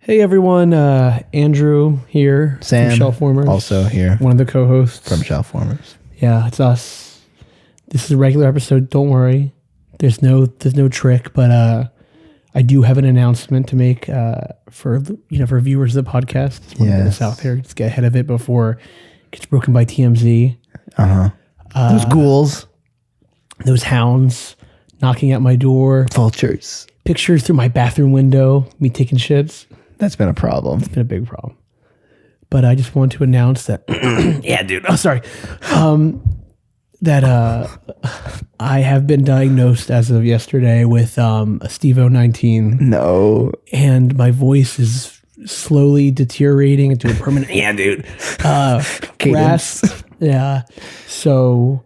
Hey everyone, Andrew here. Sam, from Shelfwarmers, also here. One of the co-hosts From Shelfwarmers. Yeah, it's us. This is a regular episode. Don't worry, there's no trick. But I do have an announcement to make for viewers of the podcast. Just want to get this out there. Just get ahead of it before it gets broken by TMZ. Those ghouls, those hounds knocking at my door, vultures, pictures through my bathroom window, me taking shits. That's been a problem. It's been a big problem. But I just want to announce that, yeah, dude. Oh, sorry. That I have been diagnosed as of yesterday with a Stevo-19. No. And my voice is slowly deteriorating into a permanent, yeah, dude. Rasp. Yeah. So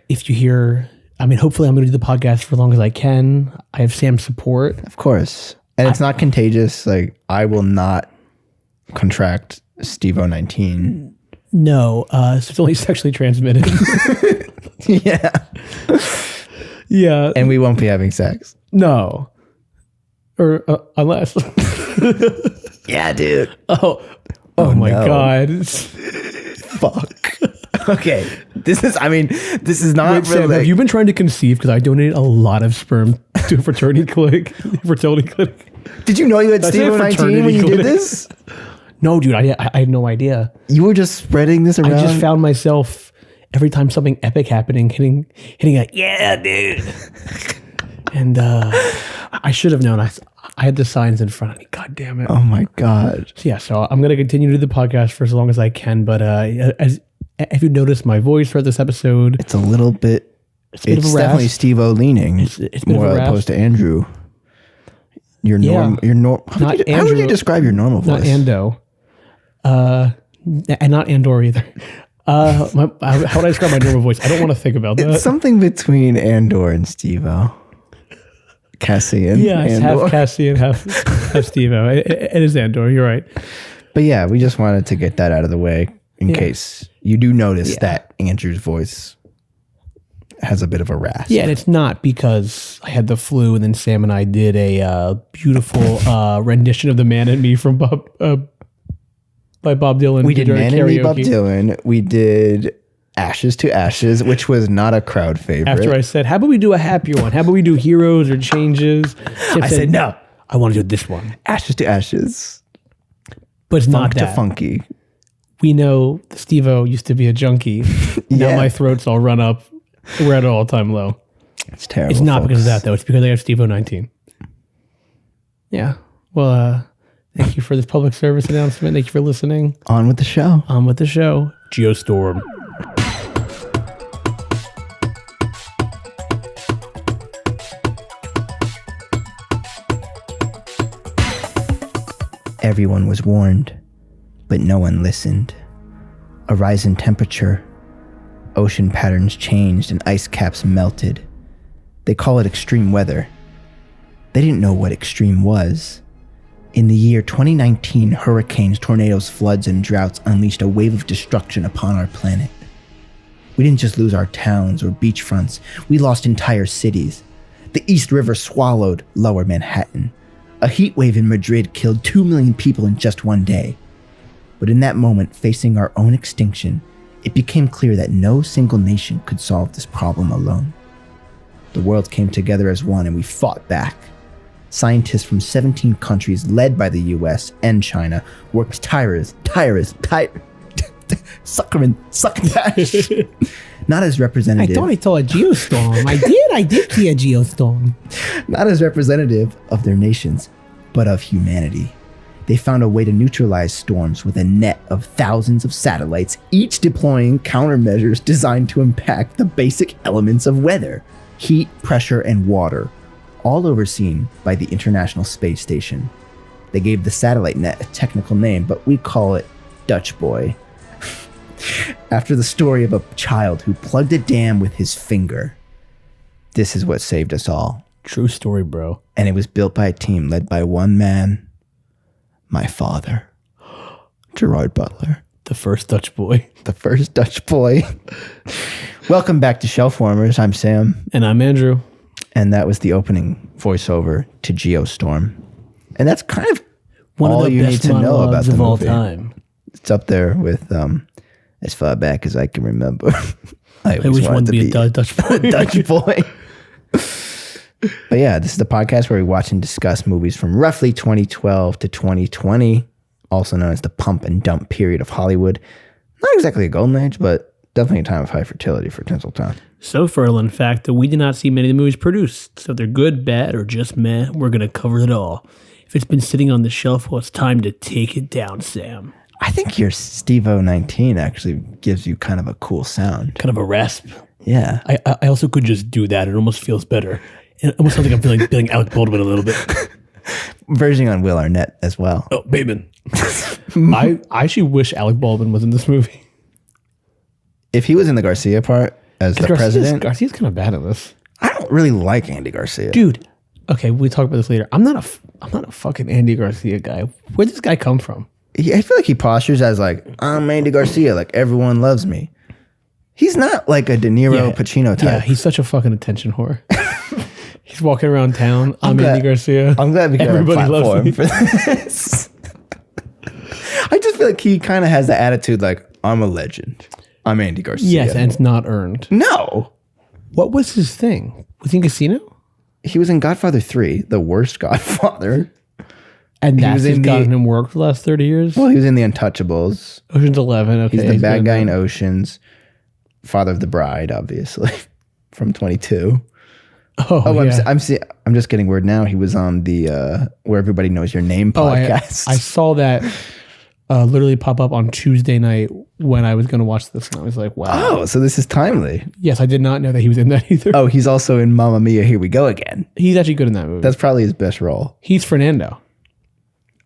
if you hear, hopefully I'm going to do the podcast for as long as I can. I have Sam's support. Of course. And it's not contagious. Like, I will not contract Stevo-19. No. So it's only sexually transmitted. Yeah. Yeah. And we won't be having sex. No. Or unless. Yeah, dude. Oh my no. God. Fuck. Okay. This is not Wait, Sam, really. have you been trying to conceive? Because I donated a lot of sperm to a fertility clinic. Did you know you had Stevo-19 when you did this? No, dude. I had no idea. You were just spreading this around? I just found myself every time something epic happening, hitting like, yeah, dude. And I should have known. I had the signs in front of me. God damn it. Oh my God. So, yeah, so I'm going to continue to do the podcast for as long as I can. But if you notice my voice for this episode, it's a little bit, it's definitely Stevo leaning. It's more opposed to Andrew. How would you describe your normal voice? Not Ando. And not Andor either. How would I describe my normal voice? I don't want to think about that. It's something between Andor and Stevo. Cassian. Yeah, it's half Cassian, half Stevo. It is Andor, you're right. But yeah, we just wanted to get that out of the way in case you do notice that Andrew's voice has a bit of a rasp. Yeah, and it's not because I had the flu and then Sam and I did a beautiful rendition of The Man in Me from by Bob Dylan. We did Man in Me, Bob Dylan. We did Ashes to Ashes, which was not a crowd favorite. After I said, how about we do a happier one? How about we do Heroes or Changes? I said, no. I want to do this one. Ashes to Ashes. But it's not that. To funky. We know Stevo used to be a junkie. Now my throat's all run up. We're at an all-time low. It's terrible. It's not because of that, though. It's because I have Stevo-19. Yeah. Well, thank you for this public service announcement. Thank you for listening. On with the show. Geostorm. Everyone was warned, but no one listened. A rise in temperature, ocean patterns changed, and ice caps melted. They call it extreme weather. They didn't know what extreme was. In the year 2019, hurricanes, tornadoes, floods, and droughts unleashed a wave of destruction upon our planet. We didn't just lose our towns or beachfronts, we lost entire cities. The East River swallowed Lower Manhattan. A heat wave in Madrid killed 2 million people in just one day. But in that moment, facing our own extinction, it became clear that no single nation could solve this problem alone. The world came together as one and we fought back. Scientists from 17 countries, led by the US and China, worked sucking dash. Not as representative. I saw a geostorm. I did see a geostorm. Not as representative of their nations, but of humanity. They found a way to neutralize storms with a net of thousands of satellites, each deploying countermeasures designed to impact the basic elements of weather: heat, pressure, and water, all overseen by the International Space Station. They gave the satellite net a technical name, but we call it Dutch Boy. After the story of a child who plugged a dam with his finger. This is what saved us all. True story, bro. And it was built by a team led by one man, my father, Gerard Butler. The first Dutch boy. The first Dutch boy. Welcome back to Shelfwarmers. I'm Sam. And I'm Andrew. And that was the opening voiceover to Geostorm. And that's kind of One all of the you best need to know about monologues the of all movie. time. It's up there with as far back as I can remember. I I wish one to be a Dutch boy. Dutch boy. But yeah, this is the podcast where we watch and discuss movies from roughly 2012 to 2020, also known as the pump and dump period of Hollywood. Not exactly a golden age, but definitely a time of high fertility for Tinseltown. So fertile, in fact, that we did not see many of the movies produced. So if they're good, bad, or just meh, we're going to cover it all. If it's been sitting on the shelf, well, it's time to take it down, Sam. I think your Stevo-19 actually gives you kind of a cool sound. Kind of a rasp. Yeah. I also could just do that. It almost feels better. It almost sounds like I'm feeling Alec Baldwin a little bit. Verging on Will Arnett as well. Oh, Bateman. I actually wish Alec Baldwin was in this movie. If he was in the Garcia part as the president. Garcia's kind of bad at this. I don't really like Andy Garcia. Dude, okay, we'll talk about this later. I'm not a fucking Andy Garcia guy. Where'd this guy come from? I feel like he postures as like, I'm Andy Garcia, like everyone loves me. He's not like a De Niro, Pacino type. Yeah, he's such a fucking attention whore. He's walking around town. I'm Andy Garcia. I'm glad we got a Everybody loves platform me. for this. I just feel like he kind of has the attitude like, I'm a legend. I'm Andy Garcia. Yes, and it's not earned. No. What was his thing? Was he in Casino? He was in Godfather 3, the worst Godfather. And that's what's gotten him work for the last 30 years? Well, he was in The Untouchables. Ocean's 11, okay. He's the bad guy in Oceans. Father of the Bride, obviously, from 22. Oh, yeah. I'm just getting word now. He was on the Where Everybody Knows Your Name podcast. I saw that literally pop up on Tuesday night when I was going to watch this, and I was like, wow. Oh, so this is timely. Yes, I did not know that he was in that either. Oh, he's also in Mamma Mia, Here We Go Again. He's actually good in that movie. That's probably his best role. He's Fernando.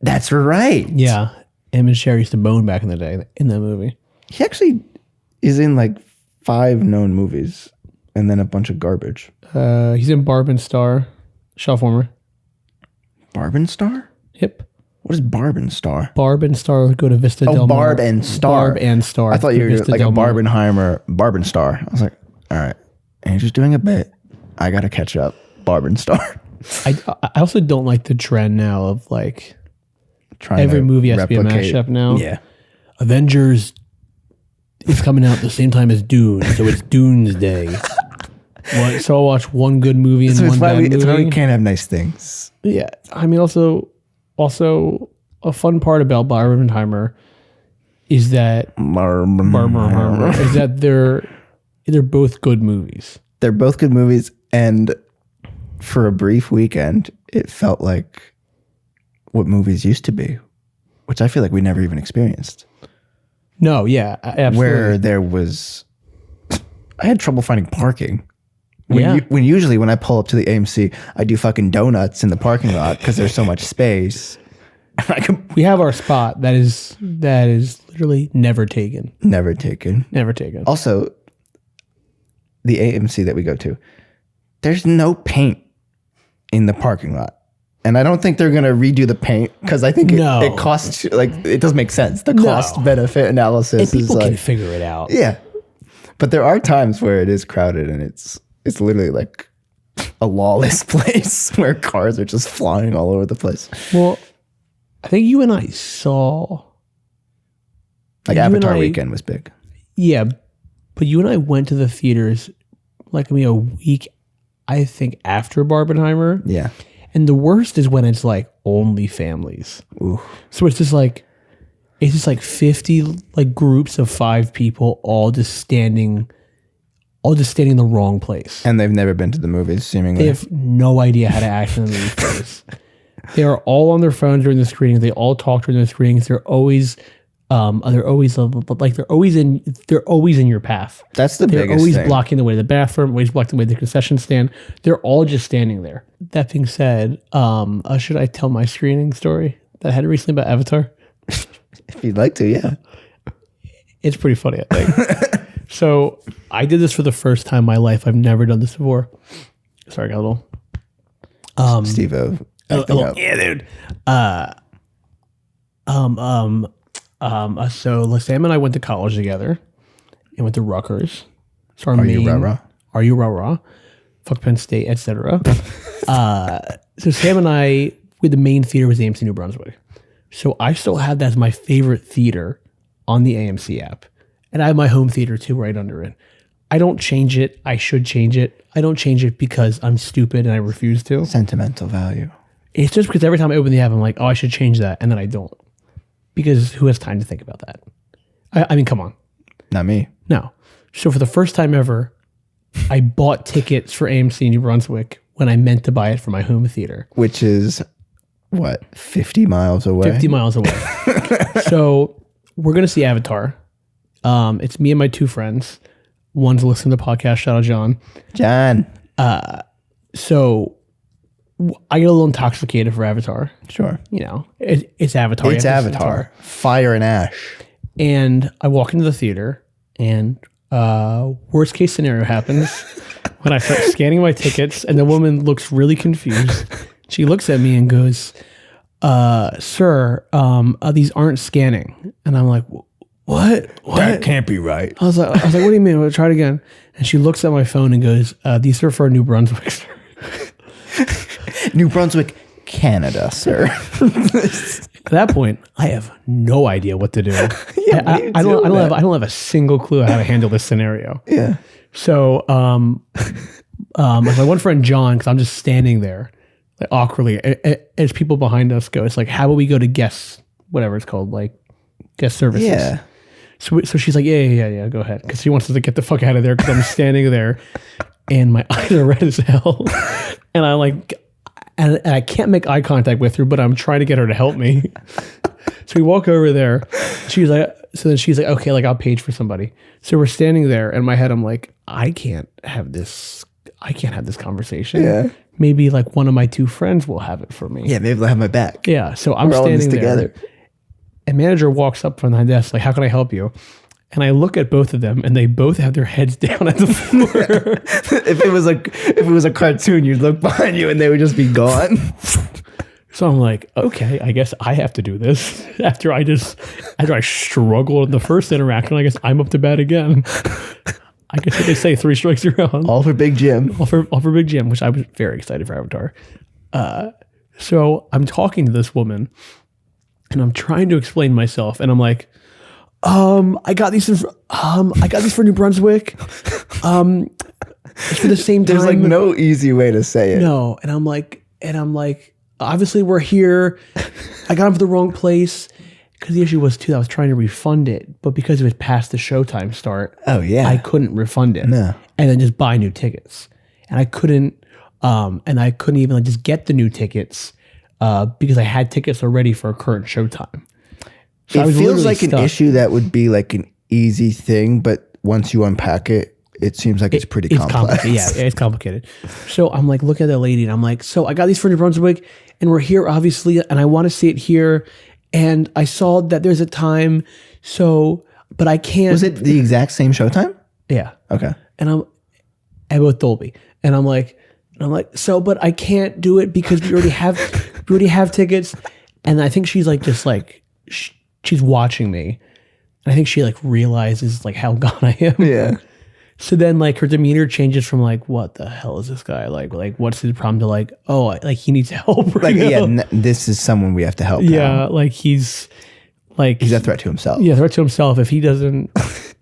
That's right. Yeah. Him and Cher used to bone back in the day in that movie. He actually is in like 5 known movies and then a bunch of garbage. He's in Barb and Star, Shelf Warmer. Barb and Star? Yep. What is Barb and Star? Barb and Star go to Vista Del Mar. Barb and Star. Barb and Star. I thought you were Vista like a Del Mar. Barbenheimer, Barb and Star. I was like, all right, Andrew's doing a bit. I got to catch up. Barb and Star. I also don't like the trend now of like Trying every to movie has to be a replicate. mashup now. Yeah. Avengers is coming out at the same time as Dune, so it's Dune's Day. So I'll watch one good movie and one bad movie. It's why we can't have nice things. Yeah, I mean, also a fun part about Barbenheimer is that is that they're both good movies. They're both good movies, and for a brief weekend, it felt like what movies used to be, which I feel like we never even experienced. No, yeah, absolutely. Where there was, I had trouble finding parking. When usually when I pull up to the AMC, I do fucking donuts in the parking lot because there's so much space. We have our spot that is literally never taken. Never taken. Never taken. Also, the AMC that we go to, there's no paint in the parking lot. And I don't think they're going to redo the paint because I think it costs, like, it doesn't make sense. The cost benefit analysis and people is can figure it out. Yeah. But there are times where it is crowded and it's literally like a lawless place where cars are just flying all over the place. Well, I think you and I saw... Like Avatar weekend was big. Yeah, but you and I went to the theaters like maybe a week, I think, after Barbenheimer. Yeah. And the worst is when it's like only families. Ooh. So it's just like 50 like groups of 5 people all just standing in the wrong place. And they've never been to the movies, seemingly. They have no idea how to act in the movie place. They are all on their phones during the screenings. They all talk during the screenings. They're always in your path. That's the biggest They're always thing. blocking the way to the bathroom, always blocking the way to the concession stand. They're all just standing there. That being said, should I tell my screening story that I had recently about Avatar? If you'd like to, yeah. It's pretty funny, I think. So I did this for the first time in my life. I've never done this before. Sorry, I got a little. Steve-O. Yeah, dude. So Sam and I went to college together and went to Rutgers. So Are you rah-rah? Fuck Penn State, etc. So Sam and I, the main theater was AMC New Brunswick. So I still have that as my favorite theater on the AMC app. And I have my home theater too right under it. I don't change it. I should change it. I don't change it because I'm stupid and I refuse to. Sentimental value. It's just because every time I open the app, I'm like, oh, I should change that. And then I don't. Because who has time to think about that? I mean, come on. Not me. No. So for the first time ever, I bought tickets for AMC New Brunswick when I meant to buy it for my home theater. Which is, what, 50 miles away? 50 miles away. So we're going to see Avatar. It's me and my two friends. One's listening to the podcast. Shout out, John. John. So I get a little intoxicated for Avatar. Sure. You know, it's Avatar. It's Avatar. Fire and ash. And I walk into the theater and worst case scenario happens when I start scanning my tickets and the woman looks really confused. She looks at me and goes, sir, these aren't scanning. And I'm like, what? That can't be right. I was like, what do you mean? I'll try it again. And she looks at my phone and goes, these are for New Brunswick, sir. New Brunswick, Canada, sir. At that point, I have no idea what to do. I don't have a single clue how to handle this scenario. Yeah. So, my one friend John, because I'm just standing there, like awkwardly, as people behind us go, it's like, how about we go to guest, whatever it's called, like guest services? Yeah. So she's like, yeah, go ahead, because she wants us to get the fuck out of there because I'm standing there, and my eyes are red as hell, and I'm like. And I can't make eye contact with her, but I'm trying to get her to help me. So we walk over there. She's like, okay, like I'll page for somebody. So we're standing there, and in my head, I'm like, I can't have this conversation. Yeah. Maybe like one of my two friends will have it for me. Yeah, maybe they'll have my back. Yeah. So I'm We're all in standing this together. there. And manager walks up from the desk, like, how can I help you? And I look at both of them, and they both have their heads down at the floor. If it was a cartoon, you'd look behind you and they would just be gone. So I'm like, okay, I guess I have to do this. After I struggled in the first interaction, I guess I'm up to bat again. I guess they say 3 strikes you're on. All for Big Jim. All for Big Jim, which I was very excited for Avatar. So I'm talking to this woman, and I'm trying to explain myself, and I'm like, I got these for New Brunswick. It's for the same time. There's like no easy way to say it. No, and I'm like, obviously we're here. I got them for the wrong place because the issue was too. I was trying to refund it, but because it was past the showtime start, I couldn't refund it. No, and then just buy new tickets, and I couldn't even like just get the new tickets because I had tickets already for a current showtime. So it feels like an issue that would be like an easy thing, but once you unpack it, it seems like it's pretty complex. Yeah, it's complicated. So I'm like, look at that lady, and I'm like, so I got these for New Brunswick, and we're here, obviously, and I want to see it here, and I saw that there's a time, so, but I can't. Was it the exact same showtime? Yeah. Okay. And I'm at both Dolby, and I'm like, so, but I can't do it because we already have tickets, and I think she's like, just like. She's watching me, and I think she like realizes like how gone I am. Yeah. So then like her demeanor changes from like, what the hell is this guy like what's his problem to like, oh, like he needs help. Like, this is someone we have to help. Yeah. Now. Like he's a threat to himself. Yeah. Threat to himself. If he doesn't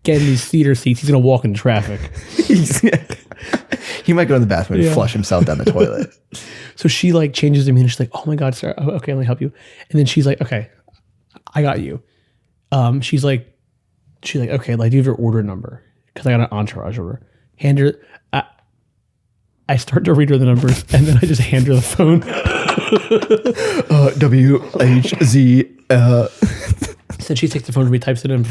get in these theater seats, he's going to walk into traffic. He might go to the bathroom and flush himself down the toilet. So she like changes demeanor. She's like, oh my God, sir. Oh, okay. Let me help you. And then she's like, okay, I got you. She's like, okay, like, do you have your order number? Because I got an entourage order. Hand her, I start to read her the numbers, and then I just hand her the phone. WHZ. So she takes the phone from me, types it in.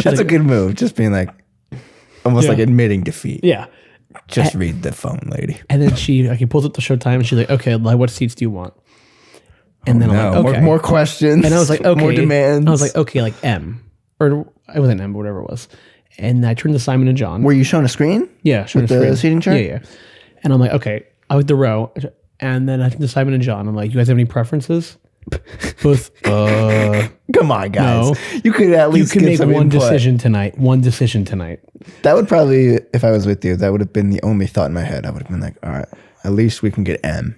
That's a good move. Just being like, almost like admitting defeat. Yeah. Just read the phone, lady. And then she pulls up the showtime, and she's like, okay, like, what seats do you want? And then I'm like, okay. More questions. And I was like, okay. More demands. I was like, okay, like M. Or it wasn't M, but whatever it was. And I turned to Simon and John. Were you showing a screen? Yeah, showing a screen. The seating chart? Yeah. And I'm like, okay, I like the row. And then I turned to Simon and John. I'm like, you guys have any preferences? Both. Come on, guys. No. You could at least make one input. decision tonight. One decision tonight. That would probably, if I was with you, that would have been the only thought in my head. I would have been like, all right, at least we can get M.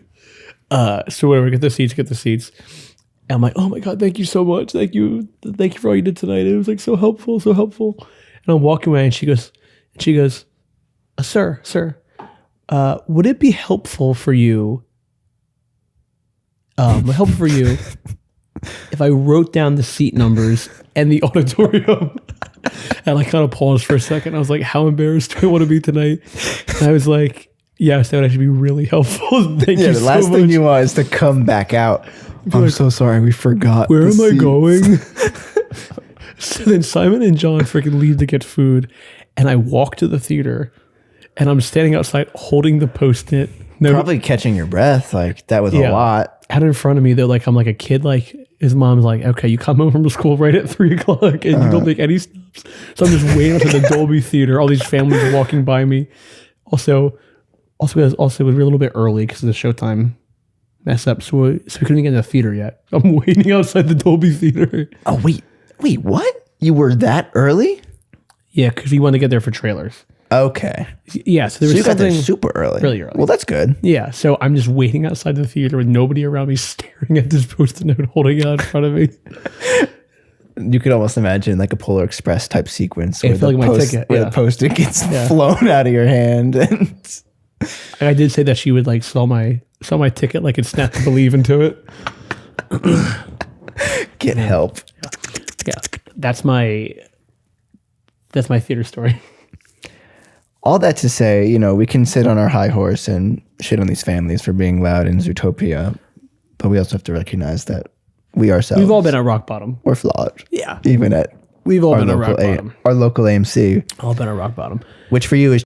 So whatever, get the seats. And I'm like, oh my God, thank you so much. Thank you for all you did tonight. It was like so helpful. And I'm walking away and she goes, sir, would it be helpful for you if I wrote down the seat numbers and the auditorium? And I kind of paused for a second. I was like, how embarrassed do I want to be tonight? And I was like, yes, that would actually be really helpful. Thank you so much. The last thing you want is to come back out. I'm so sorry, we forgot. Where am I going? So then Simon and John freaking leave to get food. And I walk to the theater. And I'm standing outside holding the Post-it. Probably catching your breath. Like, that was a lot. Out in front of me, they're like, I'm like a kid. Like, his mom's like, okay, you come home from school right at 3 o'clock and you don't make any stops. So I'm just waiting outside the Dolby Theater. All these families are walking by me. Also, it was a little bit early because of the showtime mess up. So we couldn't get in the theater yet. I'm waiting outside the Dolby Theater. Oh, wait, what? You were that early? Yeah, because we wanted to get there for trailers. Okay. Yeah, so there was you got there something super early. Really early. Well, that's good. Yeah, so I'm just waiting outside the theater with nobody around me staring at this Post-it note holding it out in front of me. You could almost imagine like a Polar Express type sequence where, like my ticket, where the Post-it gets flown out of your hand. And I did say that she would like saw my ticket like and snap the believe into it. Get help. Yeah, that's my theater story. All that to say, we can sit on our high horse and shit on these families for being loud in Zootopia, but we also have to recognize that we ourselves, we've all been at rock bottom. We're flawed. Yeah, even at we've all been at rock bottom. Our local AMC, all been at rock bottom. Which for you is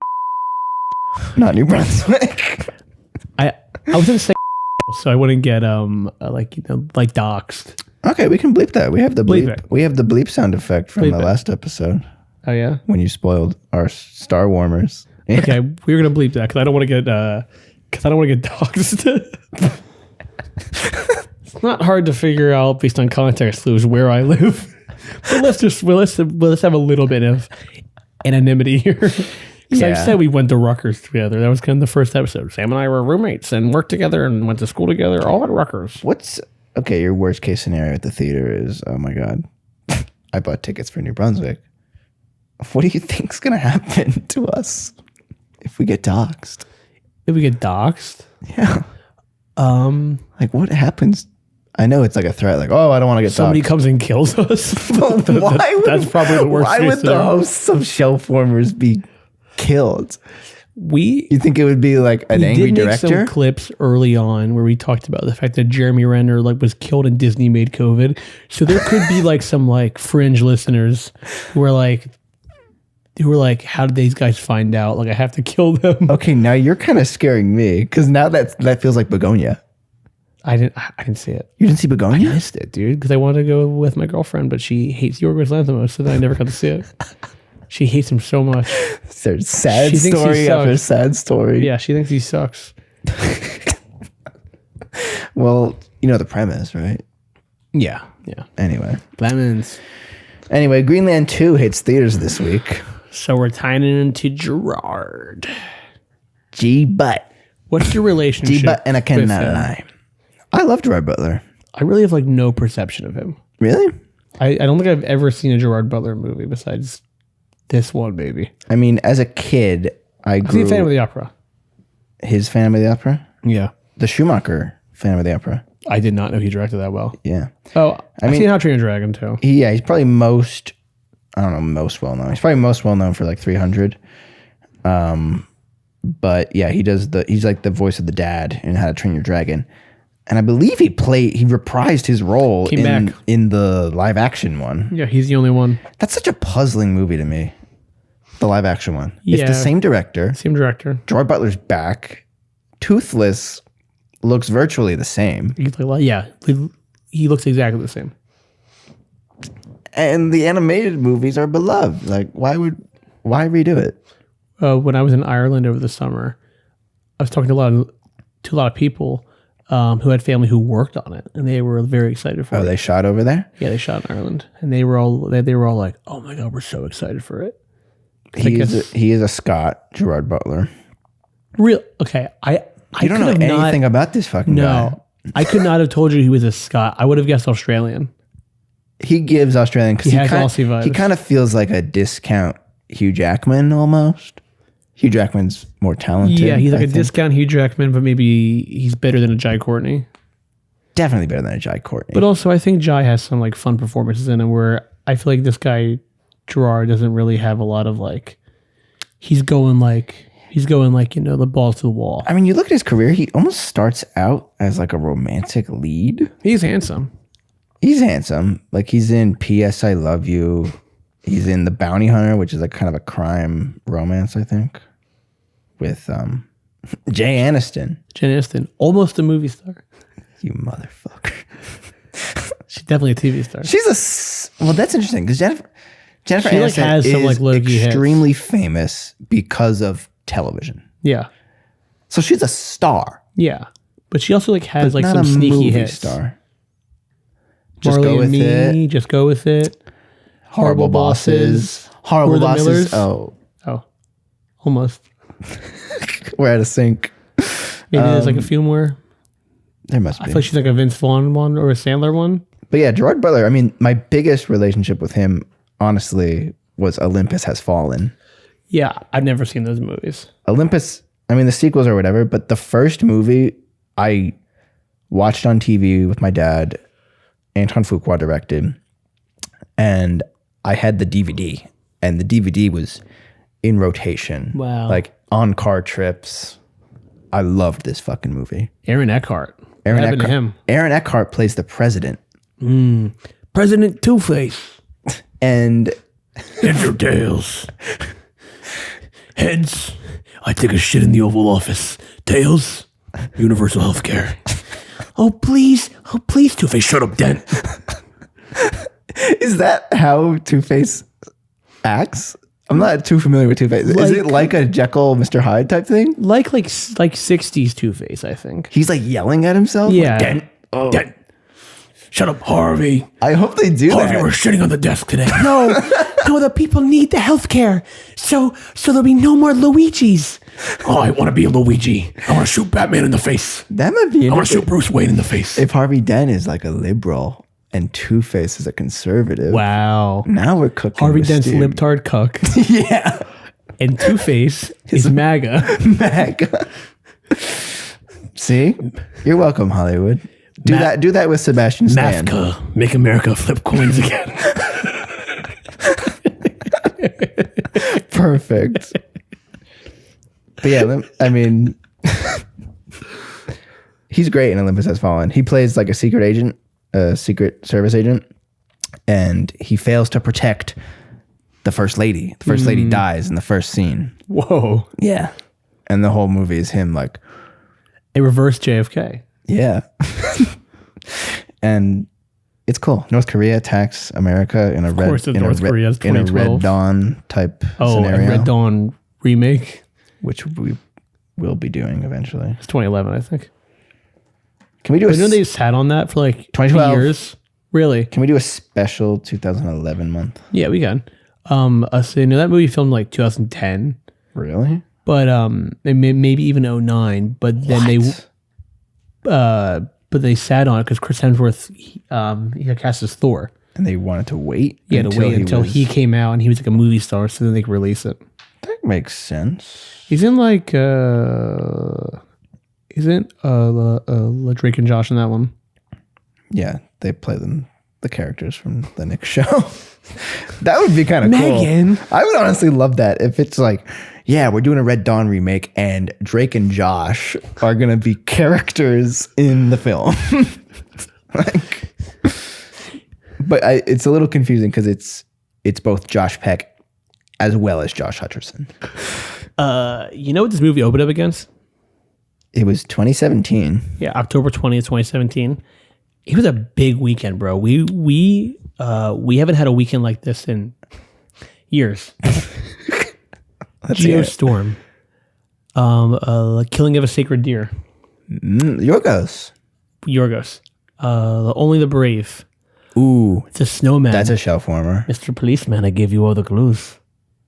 not New Brunswick. I was gonna say, so I wouldn't get like doxed. Okay, we can bleep that. We have the bleep. We have the bleep sound effect from the last episode. Oh yeah, when you spoiled our Star Warmers. Yeah. Okay, we were gonna bleep that because I don't want to get doxed. It's not hard to figure out based on context clues where I live. But let's have a little bit of anonymity here. Because I said we went to Rutgers together. That was kind of the first episode. Sam and I were roommates and worked together and went to school together, all at Rutgers. Your worst case scenario at the theater is, oh my God, I bought tickets for New Brunswick. What do you think's going to happen to us if we get doxxed? Yeah. Like what happens? I know it's like a threat, like, oh, I don't want to get somebody doxxed. Comes and kills us. That's probably the worst. Why would the hosts of Shelf Warmers be killed? You think it would be like an angry director? We did make some clips early on where we talked about the fact that Jeremy Renner was killed and Disney made COVID. So there could be some fringe listeners who are like, how did these guys find out? Like, I have to kill them. Okay, now you're kind of scaring me because now that feels like Begonia. I didn't see it. You didn't see Begonia? I missed it, dude, because I wanted to go with my girlfriend, but she hates Yorgos Lanthimos, so then I never got to see it. She hates him so much. There's sad story after sad story. Yeah, she thinks he sucks. Well, you know the premise, right? Yeah. Anyway. Lemons. Anyway, Greenland 2 hits theaters this week. So we're tying it into Gerard. G-Butt. What's your relationship? G-Butt and I cannot lie. I love Gerard Butler. I really have no perception of him. Really? I don't think I've ever seen a Gerard Butler movie besides this one, maybe. I mean, as a kid, I grew... Is he a fan of the opera? His Phantom of the Opera? Yeah. The Schumacher Phantom of the Opera. I did not know he directed that well. Yeah. Oh, I've seen How to Train Your Dragon too. He's probably most well known. He's probably most well known for 300. But yeah, he's like the voice of the dad in How to Train Your Dragon. And I believe he reprised his role in the live action one. Yeah, he's the only one. That's such a puzzling movie to me. The live action one. Yeah. It's the same director. Gerard Butler's back. Toothless looks virtually the same. He looks exactly the same. And the animated movies are beloved. Like, why redo it? When I was in Ireland over the summer, I was talking to a lot of people who had family who worked on it, and they were very excited for it. Oh, they shot over there? Yeah, they shot in Ireland, and they were all like, "Oh my God, we're so excited for it." He is a Scot, Gerard Butler. Real okay. I don't know anything about this fucking guy. I could not have told you he was a Scot. I would have guessed Australian. He gives Australian because He has Aussie vibes. he kind of feels like a discount Hugh Jackman almost. Hugh Jackman's more talented. Yeah, he's like I a think. discount Hugh Jackman, but maybe he's better than a Jai Courtney. Definitely better than a Jai Courtney. But also, I think Jai has some like fun performances in him where I feel like this guy Gerard doesn't really have a lot of like. He's going like the balls to the wall. I mean, you look at his career. He almost starts out as like a romantic lead. He's handsome. He's handsome. Like he's in P.S. I Love You. He's in The Bounty Hunter, which is like kind of a crime romance, I think, with Jay Aniston. Jen Aniston, almost a movie star. You motherfucker. She's definitely a TV star. Well, that's interesting because Jennifer She, like, Aniston has some, is like, low-key hits. extremely famous because of television. Yeah, So she's a star. yeah, but she also like has but like not some a sneaky movie hits. star. Just Marley go with and me, it. Just go with it. Horrible Bosses. Horrible We're the Bosses. Millers. Oh, Almost. we're out of sync. Maybe there's like a few more. There must I be. feel like she's like a Vince Vaughn one or a Sandler one. But yeah, Gerard Butler, I mean, my biggest relationship with him, honestly, was Olympus Has Fallen. Yeah, I've never seen those movies. Olympus, I mean, the sequels or whatever, but the first movie I watched on TV with my dad, Anton Fuqua directed, and I had the DVD, and the DVD was in rotation. Wow. Like on car trips. I loved this fucking movie. Aaron Eckhart. Aaron What happened to Eckhart, him? Aaron Eckhart plays the president. President Two-Face. And Heads or tails? Heads, I take a shit in the Oval Office. Tails, universal health care. Oh, please, Two-Face, shut up, Dent. is that how Two-Face acts? I'm not too familiar with Two-Face. Is it like a Jekyll, Mr. Hyde type thing? Like 60s Two-Face, I think. He's like yelling at himself? Yeah. Like, Dent. Oh. Dent. Shut up, Harvey. I hope they do Harvey, that. we're shitting on the desk today. No, the people need the health care. So there'll be no more Luigis. Oh, I want to be a Luigi. I want to shoot Batman in the face. That might be I want to interesting. shoot Bruce Wayne in the face. If Harvey Dent is like a liberal and Two-Face is a conservative. Wow. Now we're cooking. Harvey with Dent's steam. libtard cuck. Yeah. And Two-Face is MAGA. MAGA. See? You're welcome, Hollywood. Do that with Sebastian Stan. MAFCA. Make America flip coins again. Perfect. But yeah, I mean, he's great in Olympus Has Fallen. He plays like a secret agent, a secret service agent, and he fails to protect the first lady. The first lady dies in the first scene. Whoa. Yeah. And the whole movie is him like, A reverse JFK. yeah. And it's cool. North Korea attacks America in a course it's North Korea's in a 2012. Red Dawn type Oh, scenario, and Red Dawn remake. which we will be doing eventually. It's 2011, I think. Can we do I know they sat on that for like 2 years. Really? Can we do a special 2011 month? Yeah, we can. So that movie filmed like 2010, Really? but maybe even 09. But then they sat on it because Chris Hemsworth he got cast as Thor. And they wanted to wait. He had to wait until he came out and he was like a movie star, so then they could release it. That makes sense. He's in like Drake and Josh in that one. Yeah, they play the characters from the Nick show. That would be kind of cool. Megan. I would honestly love that if it's like, yeah, we're doing a Red Dawn remake and Drake and Josh are going to be characters in the film. But it's a little confusing because it's both Josh Peck as well as Josh Hutcherson. You know what this movie opened up against? It was 2017. Yeah, October 20th, 2017. It was a big weekend, bro. We haven't had a weekend like this in years. Geostorm. Killing of a Sacred Deer. Yorgos. Only the Brave. Ooh, The Snowman. that's a shelf warmer. Mr. Policeman, I gave you all the clues.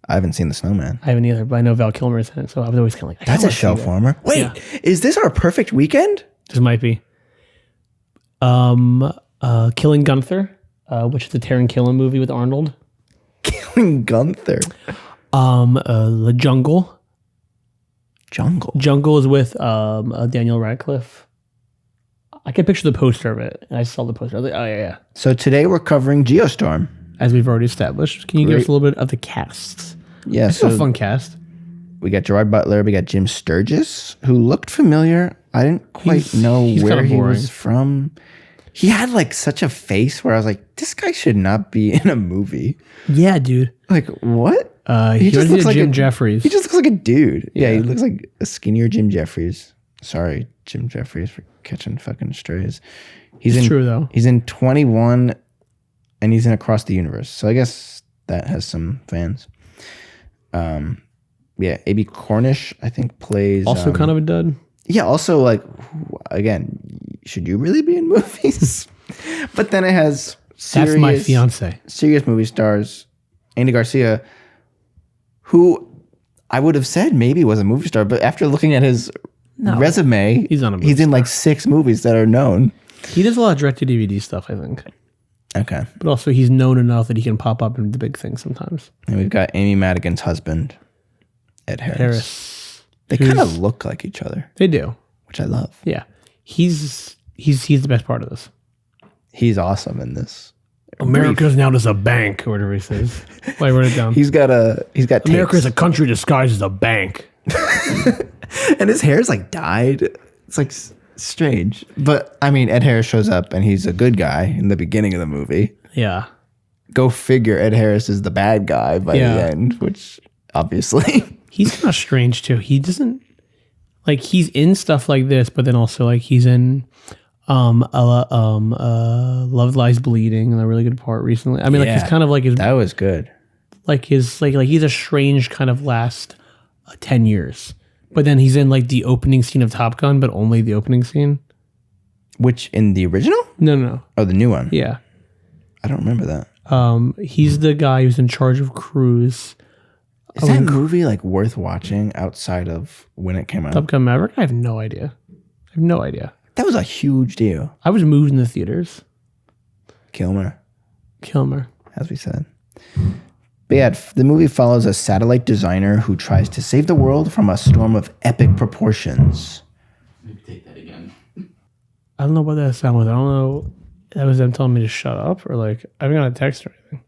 I haven't seen The Snowman. I haven't either, but I know Val Kilmer is in it, so I was always kind of like, That's a shelf warmer. Wait, Yeah. is this our perfect weekend? This might be. Killing Gunther, which is the Taron Killam movie with Arnold. Killing Gunther. The Jungle. Jungle is with Daniel Radcliffe. I can picture the poster of it. And I saw the poster. I was like, oh, yeah. So today we're covering Geostorm. As we've already established. Can you give us a little bit of the casts? Yeah. It's a fun cast. We got Gerard Butler. We got Jim Sturgis, who looked familiar. I didn't quite know where he was from. He had like such a face where I was like, this guy should not be in a movie. Yeah, dude. Like, what? He just looks like Jim Jeffries. He just looks like a dude. Yeah, he looks like a skinnier Jim Jeffries. Sorry, Jim Jeffries, for catching fucking strays. It's true, though. He's in 21 and he's in Across the Universe. So I guess that has some fans. Yeah, A.B. Cornish, I think, plays... Also kind of a dud. Yeah, also, like, again, should you really be in movies? But then it has That's my fiance. Serious movie stars. Andy Garcia, who I would have said maybe was a movie star, but after looking at his resume, he's in like 6 movies that are known. He does a lot of direct-to-DVD stuff, I think. Okay. But also he's known enough that he can pop up in the big things sometimes. And we've got Amy Madigan's husband, Ed Harris. They kind of look like each other. They do. Which I love. Yeah. He's the best part of this. He's awesome in this. America's now just a bank, or whatever he says. Well, I wrote it down. He's got America is a country disguised as a bank. And his hair's like dyed. It's like strange. But I mean, Ed Harris shows up and he's a good guy in the beginning of the movie. Yeah. Go figure, Ed Harris is the bad guy by the end, which obviously. He's kind of strange too. He doesn't like he's in stuff like this, but then also like he's in Love Lies Bleeding, a really good part recently. I mean, like he's kind of like his that was good. Like his like he's a strange kind of last 10 years. But then he's in like the opening scene of Top Gun, but only the opening scene. Which in the original? No. Oh, the new one. Yeah. I don't remember that. He's the guy who's in charge of crews. Is that movie like worth watching outside of when it came out? Top Gun Maverick? I have no idea. That was a huge deal. I was moved in the theaters. Kilmer, as we said. But yeah, the movie follows a satellite designer who tries to save the world from a storm of epic proportions. Maybe take that again. I don't know what that sound was. I don't know. That was them telling me to shut up, or like I haven't got a text or anything.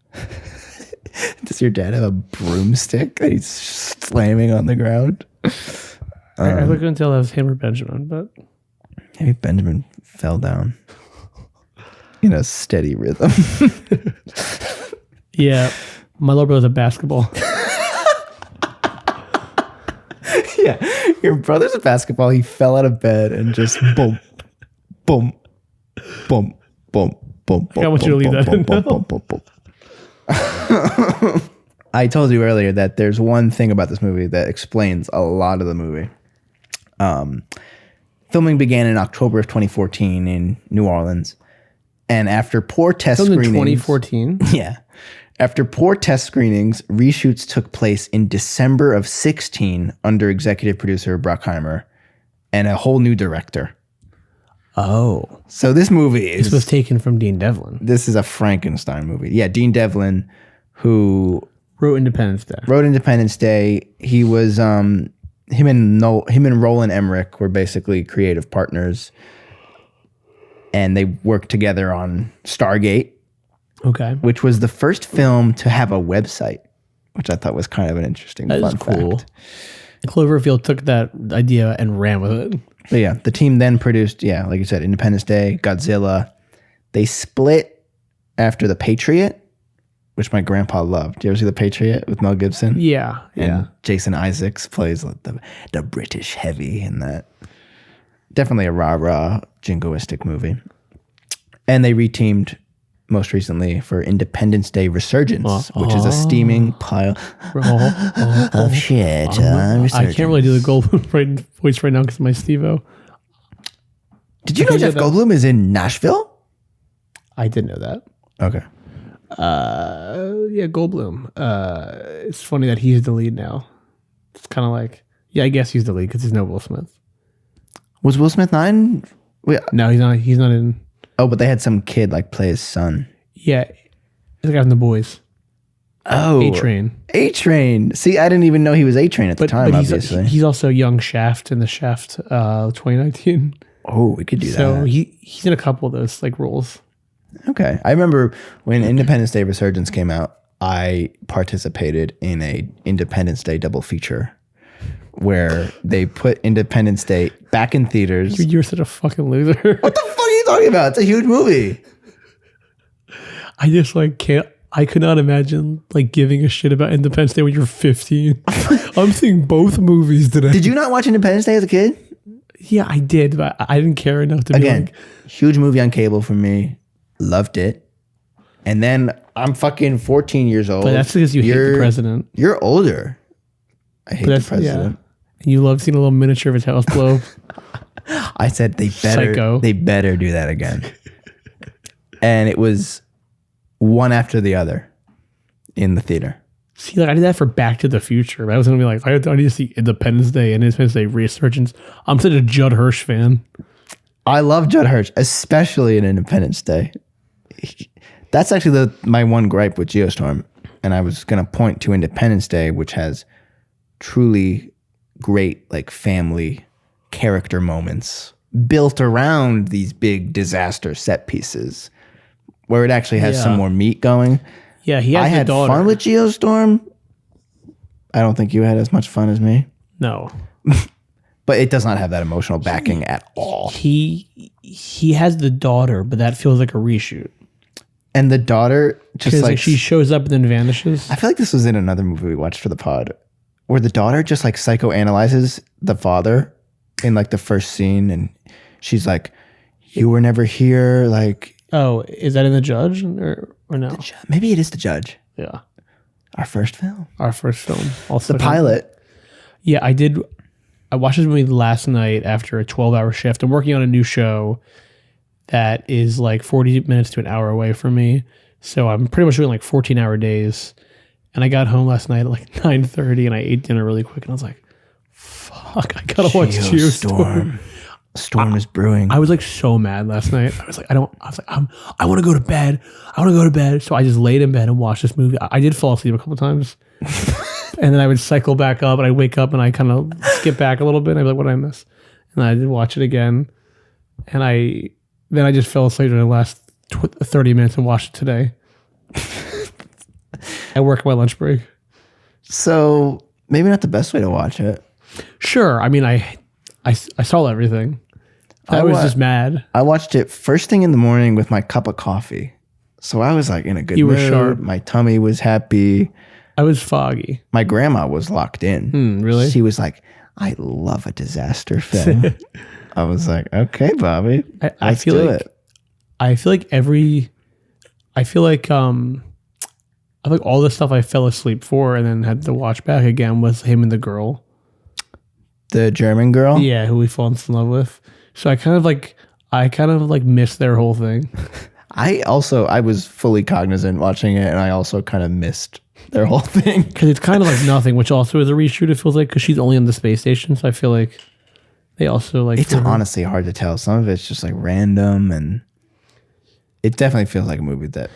Does your dad have a broomstick that he's slamming on the ground? I couldn't tell that was him or Benjamin, but maybe Benjamin fell down in a steady rhythm. Yeah, my little brother's a basketball. Yeah, your brother's a basketball. He fell out of bed and just boom, boom, boom, boom, boom. I want you to leave that in. I told you earlier that there's one thing about this movie that explains a lot of the movie. Filming began in October of 2014 in New Orleans. And after poor test screenings... 2014? Yeah. After poor test screenings, reshoots took place in December of 16 under executive producer Bruckheimer and a whole new director. Oh. So this movie is... This was taken from Dean Devlin. This is a Frankenstein movie. Yeah, Dean Devlin, who... Wrote Independence Day. He was... him and Roland Emmerich were basically creative partners. And they worked together on Stargate. Okay. Which was the first film to have a website, which I thought was kind of an interesting fun fact. Cloverfield took that idea and ran with it. But yeah, the team then produced, like you said, Independence Day, Godzilla. They split after The Patriot, which my grandpa loved. Do you ever see The Patriot with Mel Gibson? Yeah. And Jason Isaacs plays the British heavy in that. Definitely a rah-rah jingoistic movie. And they reteamed most recently for Independence Day Resurgence, which is a steaming pile of shit. I can't really do the Goldblum voice right now because of my Stevo. Did you know Jeff Goldblum is in Nashville? I did know that. Okay. Yeah, Goldblum. It's funny that he's the lead now. It's kind of like, I guess he's the lead because there's no Will Smith. Was Will Smith not in? No, he's not in. Oh, but they had some kid like play his son. Yeah, the guy from The Boys. Oh, A-Train. A-Train. See, I didn't even know he was A-Train at the time. But obviously, he's also young Shaft in the Shaft 2019. Oh, we could do that. So he's in a couple of those like roles. Okay, I remember when Independence Day Resurgence came out. I participated in a Independence Day double feature where they put Independence Day back in theaters. You're such a fucking loser. What the fuck are you talking about? It's a huge movie. I just like can't. I could not imagine like giving a shit about Independence Day when you're 15. I'm seeing both movies today. Did you not watch Independence Day as a kid? Yeah, I did, but I didn't care enough to be like. Huge movie on cable for me. Loved it. And then I'm fucking 14 years old. But that's because you hate the president. You're older. I hate the president. Yeah. You love seeing a little miniature of his house blow. I said they better do that again. And it was one after the other in the theater. See, like I did that for Back to the Future. I was gonna be like, I need to see Independence Day and Independence Day Resurgence. I'm such a Judd Hirsch fan. I love Judd Hirsch, especially in Independence Day. That's actually my one gripe with Geostorm. And I was gonna point to Independence Day, which has truly great like family character moments built around these big disaster set pieces where it actually has some more meat going. Yeah, he has I had fun with Geostorm. I don't think you had as much fun as me. No. But it does not have that emotional backing at all. He has the daughter, but that feels like a reshoot. And the daughter just like she shows up and then vanishes. I feel like this was in another movie we watched for the pod where the daughter just like psychoanalyzes the father in like the first scene and she's like, you were never here, like. Oh, is that in The Judge or no? Maybe it is The Judge. Yeah. Our first film. Also the pilot. Yeah, I watched this movie last night after a 12-hour shift. I'm working on a new show that is like 40 minutes to an hour away from me. So I'm pretty much doing like 14-hour days. And I got home last night at like 9:30 and I ate dinner really quick. And I was like, fuck, I gotta watch Geostorm. Storm is brewing. I was like so mad last night. I was like, I want to go to bed. So I just laid in bed and watched this movie. I did fall asleep a couple times. And then I would cycle back up and I'd wake up and I kind of skip back a little bit. And I'd be like, what did I miss? And I did watch it again. And I just fell asleep in the last 30 minutes and watched it today. I work my lunch break. So maybe not the best way to watch it. Sure. I mean, I saw everything. I was just mad. I watched it first thing in the morning with my cup of coffee. So I was like in a good mood. You were sharp. My tummy was happy. I was foggy. My grandma was locked in. Really? She was like, I love a disaster film. I was like, okay, Bobby. I feel like all the stuff I fell asleep for and then had to watch back again was him and the girl. The German girl? Yeah, who we fall in love with. So I kind of like missed their whole thing. I was fully cognizant watching it and I also kind of missed their whole thing. Because it's kind of like nothing, which also is a reshoot, it feels like, because she's only on the space station. So I feel like they also like... It's honestly hard to tell. Some of it's just like random and it definitely feels like a movie that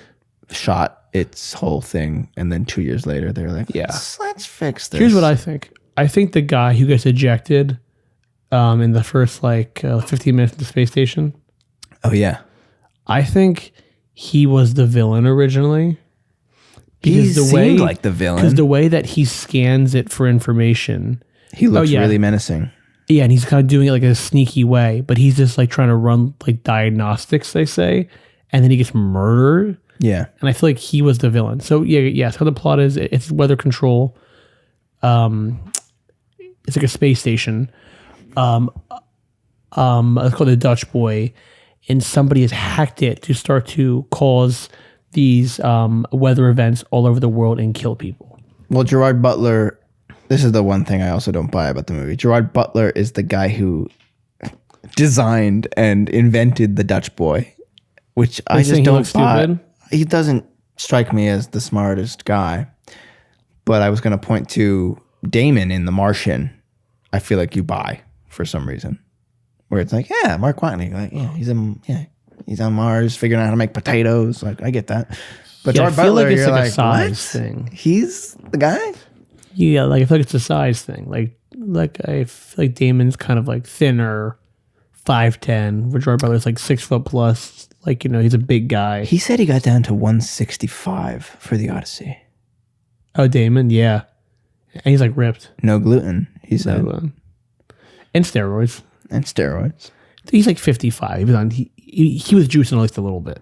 shot its whole thing and then 2 years later they're like, let's fix this. Here's what I think. I think the guy who gets ejected in the first 15 minutes of the space station. Oh, yeah. I think he was the villain originally. He seemed like the villain. Because the way that he scans it for information. He looks really menacing. Yeah, and he's kind of doing it like a sneaky way. But he's just like trying to run like diagnostics, they say. And then he gets murdered. Yeah. And I feel like he was the villain. So yeah. So the plot is it's weather control. It's like a space station. It's called the Dutch Boy, and somebody has hacked it to start to cause these weather events all over the world and kill people. Well, Gerard Butler, this is the one thing I also don't buy about the movie. Gerard Butler is the guy who designed and invented the Dutch Boy, which I just don't buy. Stupid? He doesn't strike me as the smartest guy, but I was going to point to Damon in The Martian. I feel like you buy for some reason, where it's like, yeah, Mark Watney, like, yeah, He's on Mars figuring out how to make potatoes. Like, I get that. But Yeah, I Gerard feel Butler, like it's you're like a like, size what? thing. He's the guy? Yeah, like I feel like it's a size thing. Like I feel like Damon's kind of like thinner, 5'10", where Gerard Butler's like 6 foot plus. Like, you know, he's a big guy. He said he got down to 165 for the Odyssey. Oh, Damon, yeah. And he's like ripped. No gluten, he said. And steroids. And steroids. He's like 55. He was juicing at least a little bit.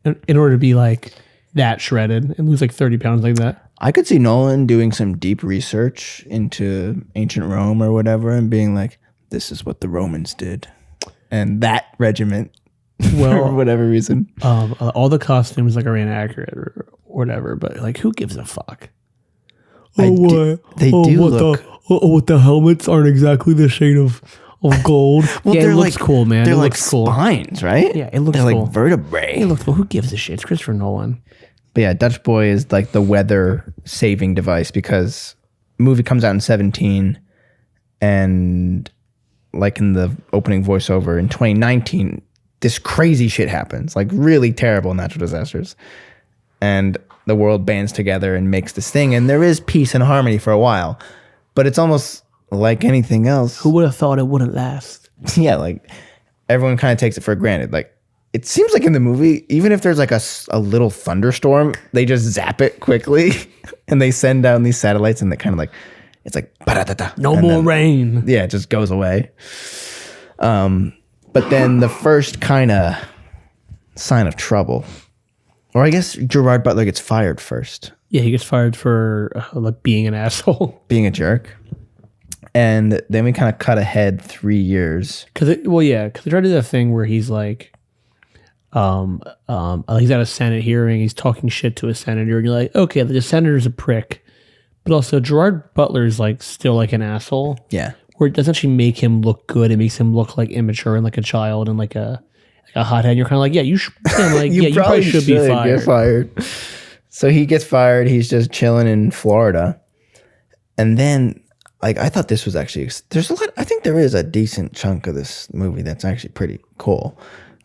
in order to be like that shredded and lose like 30 pounds like that. I could see Nolan doing some deep research into ancient Rome or whatever and being like, this is what the Romans did. And that regiment, well, for whatever reason. All the costumes like are inaccurate or whatever, but like who gives a fuck? They do look... what the helmets aren't exactly the shade of gold. Well, yeah, they're it looks like, cool, man. They're it like looks cool. spines, right? Yeah, it looks they're cool. Like vertebrae. It looks cool. Who gives a shit? It's Christopher Nolan. But yeah, Dutch Boy is like the weather saving device because the movie comes out in 2017 and like in the opening voiceover in 2019, this crazy shit happens, like really terrible natural disasters. And the world bands together and makes this thing. And there is peace and harmony for a while, but it's almost like anything else. Who would have thought it wouldn't last? Yeah, like everyone kind of takes it for granted. Like it seems like in the movie, even if there's like a little thunderstorm, they just zap it quickly and they send down these satellites and they kind of like, it's like, no more rain. Yeah, it just goes away. But then the first kind of sign of trouble, or I guess Gerard Butler gets fired first. Yeah, he gets fired for like being an asshole. Being a jerk. And then we kind of cut ahead 3 years. Because they try to do that thing where he's like, he's at a Senate hearing, he's talking shit to a senator, and you're like, okay, the senator's a prick, but also Gerard Butler's like still like an asshole. Yeah, where it doesn't actually make him look good; it makes him look like immature and like a child and like a hothead. You're kind of like, yeah, you should, like, you probably should be fired. Get fired. So he gets fired. He's just chilling in Florida, and then. Like, I thought this was actually, there's a lot, I think there is a decent chunk of this movie that's actually pretty cool,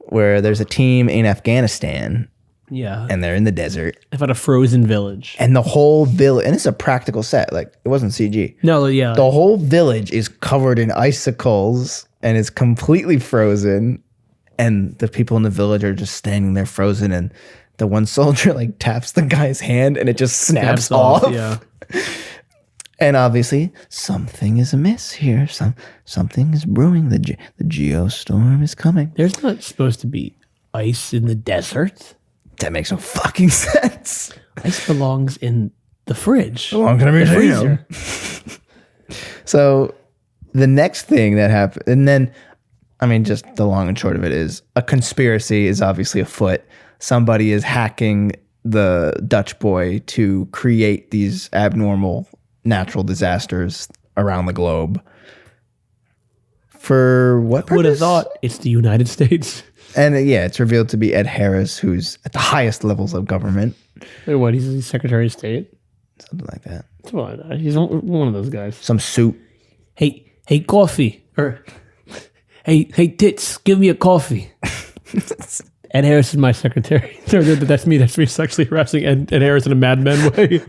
where there's a team in Afghanistan. Yeah. And they're in the desert. They've got a frozen village. And the whole village, and it's a practical set, like, it wasn't CG. No, yeah. The whole village is covered in icicles and is completely frozen. And the people in the village are just standing there frozen. And the one soldier, like, taps the guy's hand and it just snaps off. Yeah. And obviously, something is amiss here. Something is brewing. The Geostorm is coming. There's not supposed to be ice in the desert. That makes no fucking sense. Ice belongs in the fridge. Belongs in the freezer. So the next thing that happened, and then, I mean, just the long and short of it is a conspiracy is obviously afoot. Somebody is hacking the Dutch Boy to create these abnormal natural disasters around the globe. For what purpose? Who would have thought? It's the United States. And yeah, it's revealed to be Ed Harris, who's at the highest levels of government. Wait, what? He's Secretary of State? Something like that. Something like that. He's one of those guys. Some suit. Hey, coffee. Or, hey, tits, give me a coffee. Ed Harris is my secretary. That's me. That's me sexually harassing Ed Harris in a Mad Men way.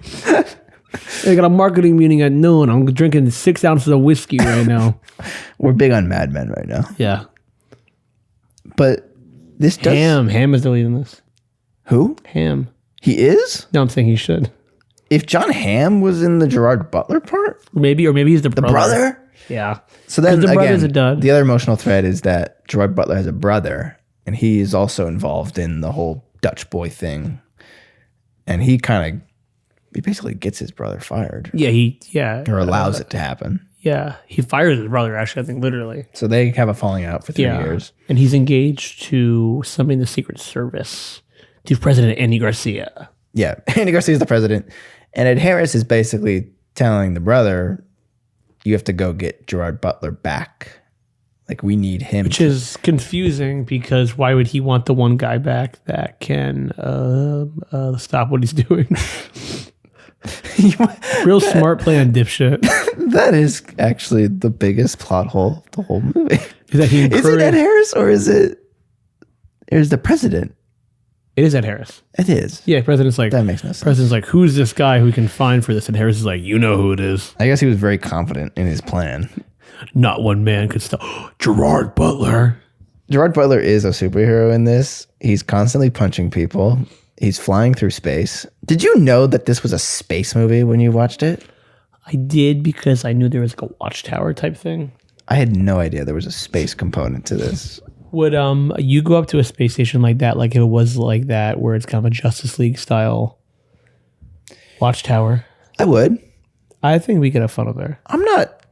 I got a marketing meeting at noon. I'm drinking 6 ounces of whiskey right now. We're big on Mad Men right now. Yeah. But this does... Ham is deleting this. Who? Ham. He is? No, I'm saying he should. If John Hamm was in the Gerard Butler part? Or maybe he's the brother. Brother? Yeah. So then, the brother's again, a dud. The other emotional thread is that Gerard Butler has a brother, and he is also involved in the whole Dutch Boy thing. And he basically gets his brother fired. Yeah, Or allows it to happen. Yeah. He fires his brother, actually, I think, literally. So they have a falling out for 3 years. And he's engaged to somebody in the Secret Service, to President Andy Garcia. Yeah, Andy Garcia is the president. And Ed Harris is basically telling the brother, you have to go get Gerard Butler back. Like, we need him. Which is confusing because why would he want the one guy back that can stop what he's doing? Real smart play on dipshit. That is actually the biggest plot hole of the whole movie. Is it Ed Harris or is it There's the president. It is Ed Harris. It is. Yeah, president's like That makes no sense. President's like, who's this guy who we can find for this? And Harris is like, you know who it is. I guess he was very confident in his plan. Not one man could stop. Gerard Butler. Gerard Butler is a superhero in this. He's constantly punching people. He's flying through space. Did you know that this was a space movie when you watched it? I did because I knew there was like a watchtower type thing. I had no idea there was a space component to this. Would you go up to a space station like that, like if it was like that, where it's kind of a Justice League style watchtower? I would. I think we could have fun up there. I'm not.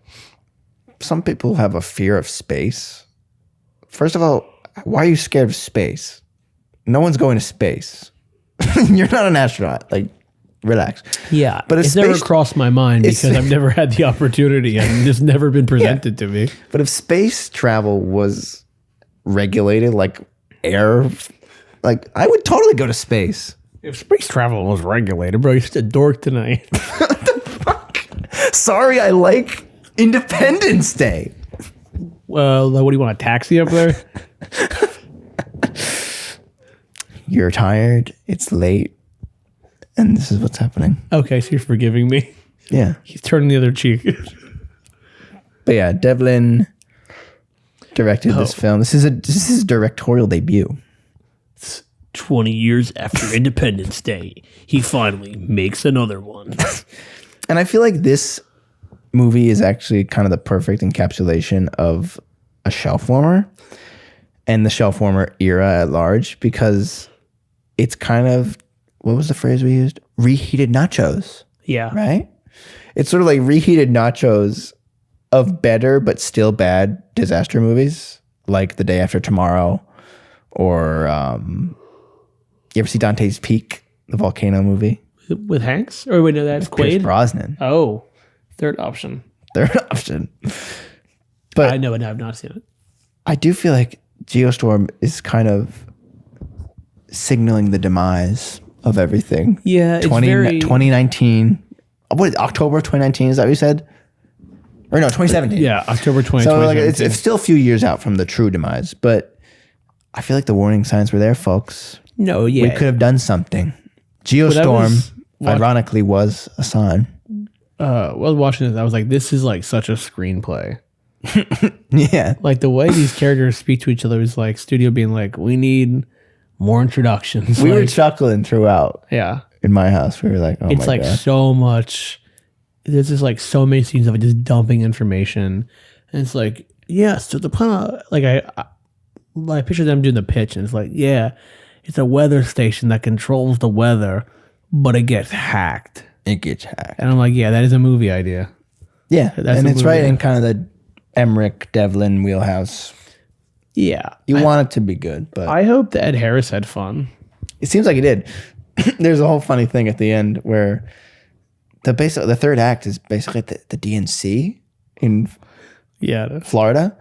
Some people have a fear of space. First of all, why are you scared of space? No one's going to space. You're not an astronaut. Like, relax. Yeah, but it's never crossed my mind because I've never had the opportunity and it's never been presented to me. But if space travel was regulated like air, like I would totally go to space. If space travel was regulated, bro, you're such a dork tonight. What the fuck? Sorry, I like Independence Day. Well, what do you want, a taxi up there? You're tired, it's late, and this is what's happening. Okay, so you're forgiving me. Yeah. He's turning the other cheek. But yeah, Devlin directed this film. This is his directorial debut. 20 years after Independence Day, he finally makes another one. And I feel like this movie is actually kind of the perfect encapsulation of a shelf warmer and the shelf warmer era at large, because it's kind of, what was the phrase we used? Reheated nachos. Yeah. Right? It's sort of like reheated nachos of better but still bad disaster movies, like The Day After Tomorrow, or you ever see Dante's Peak, the volcano movie? With Hanks? Or wait, no, that's Pierce Quaid? Brosnan. Oh, third option. Third option. But I know it. I've not seen it. I do feel like Geostorm is kind of signaling the demise of everything. Yeah, it's 2019. What, October 2019, is that what you said? Or no, 2017. Yeah, October 2020. So like, it's still a few years out from the true demise, but I feel like the warning signs were there, folks. No, yeah. We could have done something. Geostorm, ironically, was a sign. While watching this, I was like, this is like such a screenplay. Yeah. Like the way these characters speak to each other is like studio being like, we need more introductions. We like, were chuckling throughout. Yeah. In my house, we were like, oh my God. It's like so much. There's just like so many scenes of it just dumping information. And it's like, yeah, so the plan, like I picture them doing the pitch and it's like, yeah, it's a weather station that controls the weather, but it gets hacked. It gets hacked. And I'm like, yeah, that is a movie idea. Yeah. That's and a it's movie right idea. in kind of the Emmerich Devlin wheelhouse. Yeah. You want it to be good, but I hope that Ed Harris had fun. it seems like he did. There's a whole funny thing at the end where the third act is basically at the DNC in Florida.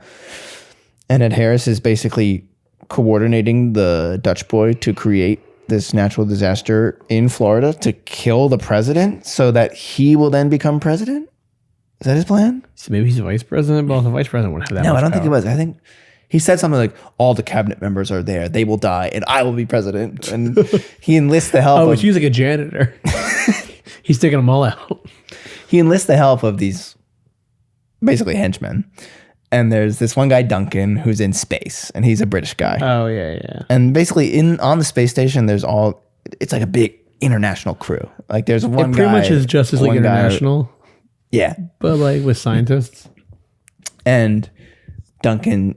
And Ed Harris is basically coordinating the Dutch boy to create this natural disaster in Florida to kill the president so that he will then become president. Is that his plan? So maybe he's vice president, but the vice president wouldn't have that No, much I don't think power. it was. I think he said something like, all the cabinet members are there. They will die and I will be president. And he enlists the help Oh, of... he's like a janitor. He's taking them all out. He enlists the help of these basically henchmen. And there's this one guy, Duncan, who's in space, and he's a British guy. Oh, yeah. And basically on the space station, it's like a big international crew. Like there's one guy. It pretty much is Justice League one guy- International, yeah. but like with scientists. And Duncan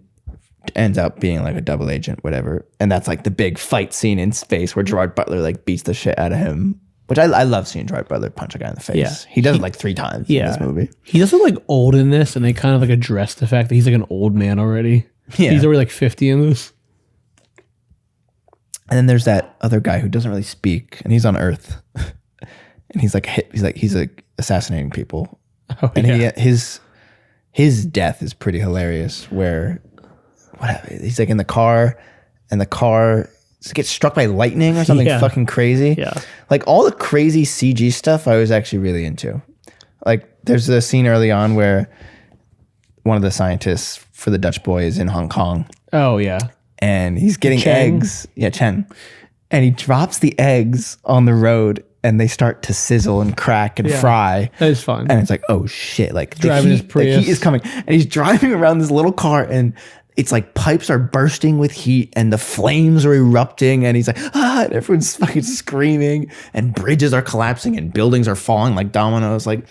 ends up being like a double agent, whatever. And that's like the big fight scene in space where Gerard Butler like beats the shit out of him. Which I love seeing Gerard Butler punch a guy in the face. Yeah. He does it like 3 times in this movie. He doesn't look like old in this, and they kind of like address the fact that he's like an old man already. Yeah. He's already like 50 in this. And then there's that other guy who doesn't really speak, and he's on Earth, and he's like assassinating people, and his death is pretty hilarious. Where he's like in the car, and the car gets struck by lightning or something fucking crazy. Yeah, like all the crazy CG stuff I was actually really into. Like there's a scene early on where one of the scientists for the Dutch boy is in Hong Kong. Oh yeah. and he's getting Cheng? eggs. Yeah, Chen. And he drops the eggs on the road and they start to sizzle and crack and fry. That is fun. And it's like, oh shit, like Driving his Prius. the heat is coming. And he's driving around this little car and it's like pipes are bursting with heat and the flames are erupting and he's like, and everyone's fucking screaming and bridges are collapsing and buildings are falling like dominoes. Like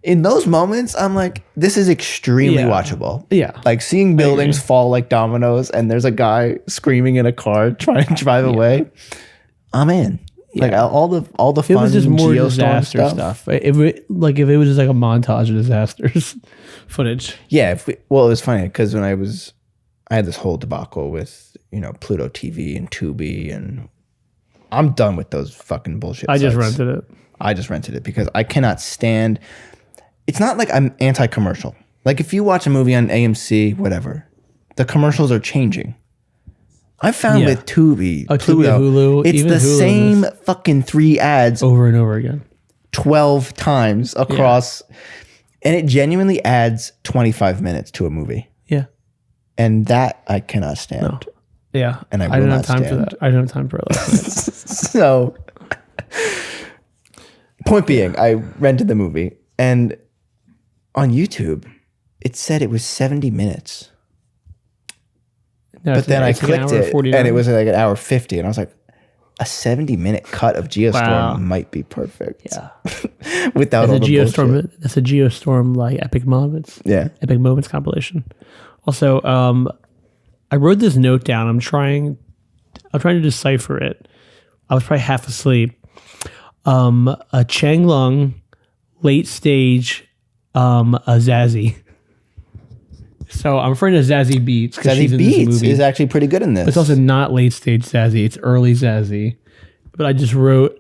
in those moments, I'm like, this is extremely watchable. Yeah. Like seeing buildings fall like dominoes and there's a guy screaming in a car trying to drive away. I'm in. Like all the fun It was just more Geostorm disaster stuff. If it was just like a montage of disasters footage. Yeah. Well, it was funny because when I had this whole debacle with, Pluto TV and Tubi, and I'm done with those fucking bullshit I just sites. rented it. Because I cannot stand. It's not like I'm anti-commercial. Like if you watch a movie on AMC, whatever, the commercials are changing. I found with Tubi, Pluto, Hulu, it's the Hulu same fucking 3 ads over and over again. 12 times across, and it genuinely adds 25 minutes to a movie. Yeah. And that I cannot stand. No. Yeah. And I don't will have not time for stand. that. I don't have time for it. So, point being, I rented the movie, and on YouTube, it said it was 70 minutes. No, But then I clicked it, 49. and it was like an hour 50, and I was like, a 70-minute cut of Geostorm might be perfect. Yeah. Without all the bullshit. That's a Geostorm like epic moments. Yeah. Epic moments compilation. Also, I wrote this note down. I'm trying to decipher it. I was probably half asleep. A Cheng Lung late stage a Zazie. So I'm referring to Zazie Beetz. Zazie Beetz is actually pretty good in this. But it's also not late stage Zazie. It's early Zazie. But I just wrote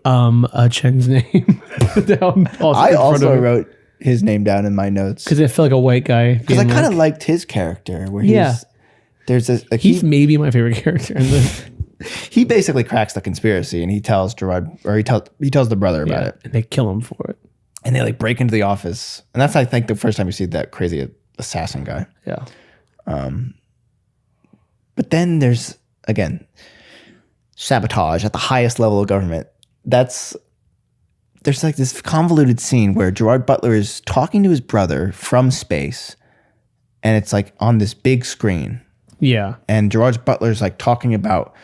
Cheng's name down. I also wrote his name down in my notes. Because it felt like a white guy. Because I kind of liked his character. Where he's maybe my favorite character in this. He basically cracks the conspiracy and he tells Gerard, or he tells the brother about it. And they kill him for it. And they like break into the office. And that's, I think, the first time you see that crazy assassin guy. Yeah. But then there's, again, sabotage at the highest level of government. There's like this convoluted scene where Gerard Butler is talking to his brother from space, and it's like on this big screen. Yeah. And Gerard Butler's like talking about,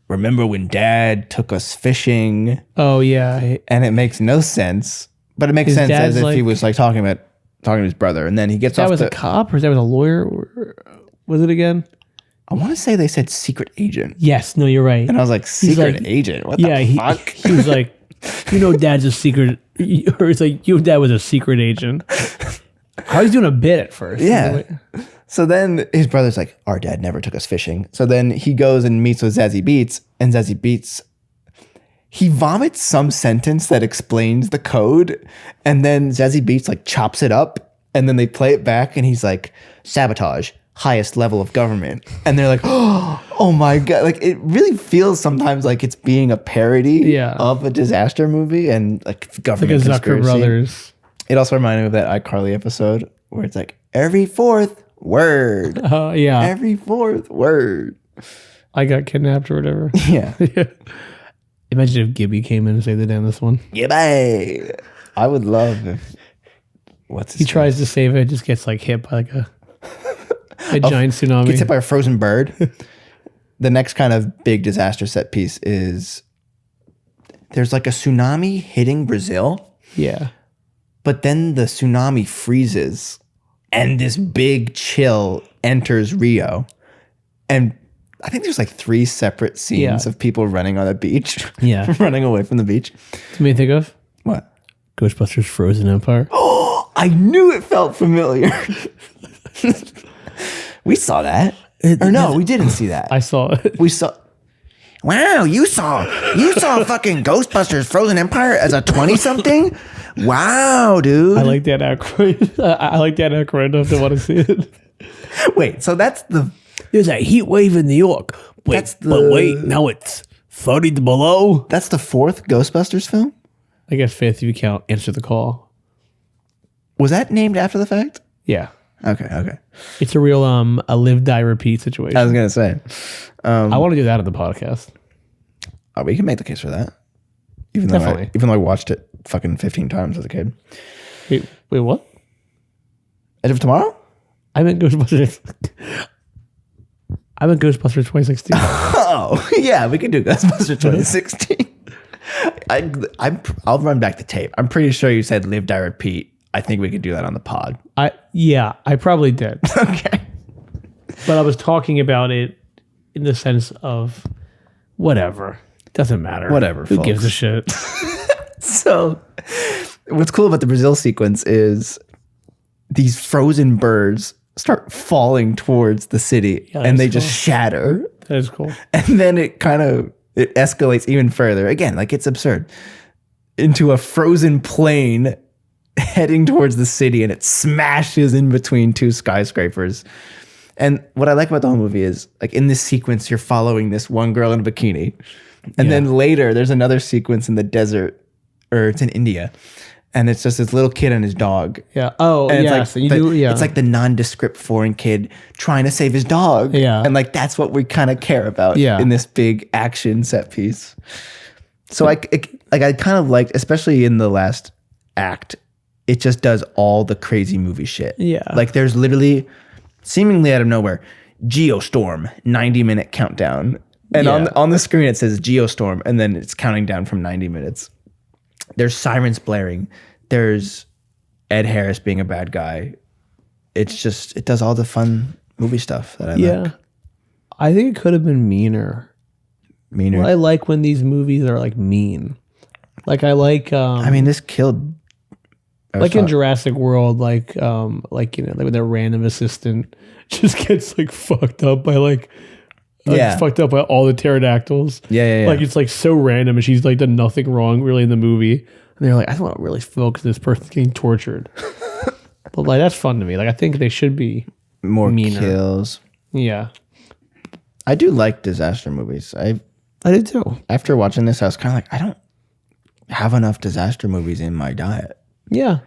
remember when Dad took us fishing? Oh yeah. And it makes no sense, but it makes His sense dad's as if he like- was like talking to his brother, and then he gets That off. was a cop, or that was a lawyer? Or was it again? I want to say they said secret agent, Yes. No, you're right. and I was like, secret like- agent? What Yeah. the fuck? He was like, Dad's a secret, or it's like, your dad was a secret agent. I was doing a bit at first. Yeah. So then his brother's like, our dad never took us fishing. So then he goes and meets with Zazie Beetz, and Zazie Beetz, he vomits some sentence that explains the code, and then Zazie Beetz like chops it up, and then they play it back, and he's like, sabotage, highest level of government. And they're like, oh my God. Like it really feels sometimes like it's being a parody of a disaster movie and like government Like a Zucker conspiracy. Brothers. It also reminded me of that iCarly episode where it's like, every fourth word. Yeah. Every fourth word. I got kidnapped or whatever. Yeah. Imagine if Gibby came in and saved the day on this one. Yeah, babe. I would love if. What's his He tries to save it, just gets like hit by like a giant tsunami. Gets hit by a frozen bird. The next kind of big disaster set piece is there's like a tsunami hitting Brazil, Yeah. but then the tsunami freezes and this big chill enters Rio. And I think there's like 3 separate scenes of people running on a beach. Yeah. Running away from the beach. To me, think of What? Ghostbusters Frozen Empire. I knew it felt familiar. We saw that. Or no, we didn't see that. I saw it. We saw. Wow, you saw fucking Ghostbusters Frozen Empire as a 20-something? Wow, dude. I like Dan Aykroyd. I like Dan Aykroyd enough to want to see it. Wait, so that's the. There's a heat wave in New York. But wait, now it's 30 below. That's the 4th Ghostbusters film? I guess 5th if you count Answer the Call. Was that named after the fact? Yeah. Okay. It's a real a live, die, repeat situation. I was gonna say, I want to do that on the podcast. we can make the case for that. Even Definitely. though I watched it fucking 15 times as a kid. Wait, what? Edge of Tomorrow? I meant Ghostbusters. 2016. Oh, yeah, we can do Ghostbusters 2016. I'll run back the tape. I'm pretty sure you said live, die, repeat. I think we could do that on the pod. I probably did. Okay. But I was talking about it in the sense of whatever. Doesn't matter. Whatever, Who folks. gives a shit? So, what's cool about the Brazil sequence is these frozen birds start falling towards the city and they just shatter. That is cool. And then it escalates even further. Again, like it's absurd. Into a frozen plane heading towards the city and it smashes in between two skyscrapers. And what I like about the whole movie is like in this sequence, you're following this one girl in a bikini. And then later there's another sequence in the desert, or it's in India. And it's just this little kid and his dog. Yeah. Oh, and yes. It's like the nondescript foreign kid trying to save his dog. Yeah. And like that's what we kind of care about in this big action set piece. So I kind of liked, especially in the last act, it just does all the crazy movie shit. Yeah. Like there's literally, seemingly out of nowhere, Geostorm, 90-minute countdown. And on the screen it says Geostorm, and then it's counting down from 90 minutes. There's sirens blaring. There's Ed Harris being a bad guy. It's just, it does all the fun movie stuff that I like. I think it could have been meaner. Meaner. Well, I like when these movies are like mean. Like I like I mean, this killed. Like in Jurassic World, like like when their random assistant just gets like fucked up by fucked up by all the pterodactyls. Yeah. Like it's like so random, and she's like done nothing wrong really in the movie. And they're like, I don't want to really focus on this person getting tortured. But like that's fun to me. Like I think they should be more meaner. Kills. Yeah, I do like disaster movies. I do too. After watching this, I was kind of like, I don't have enough disaster movies in my diet. Yeah.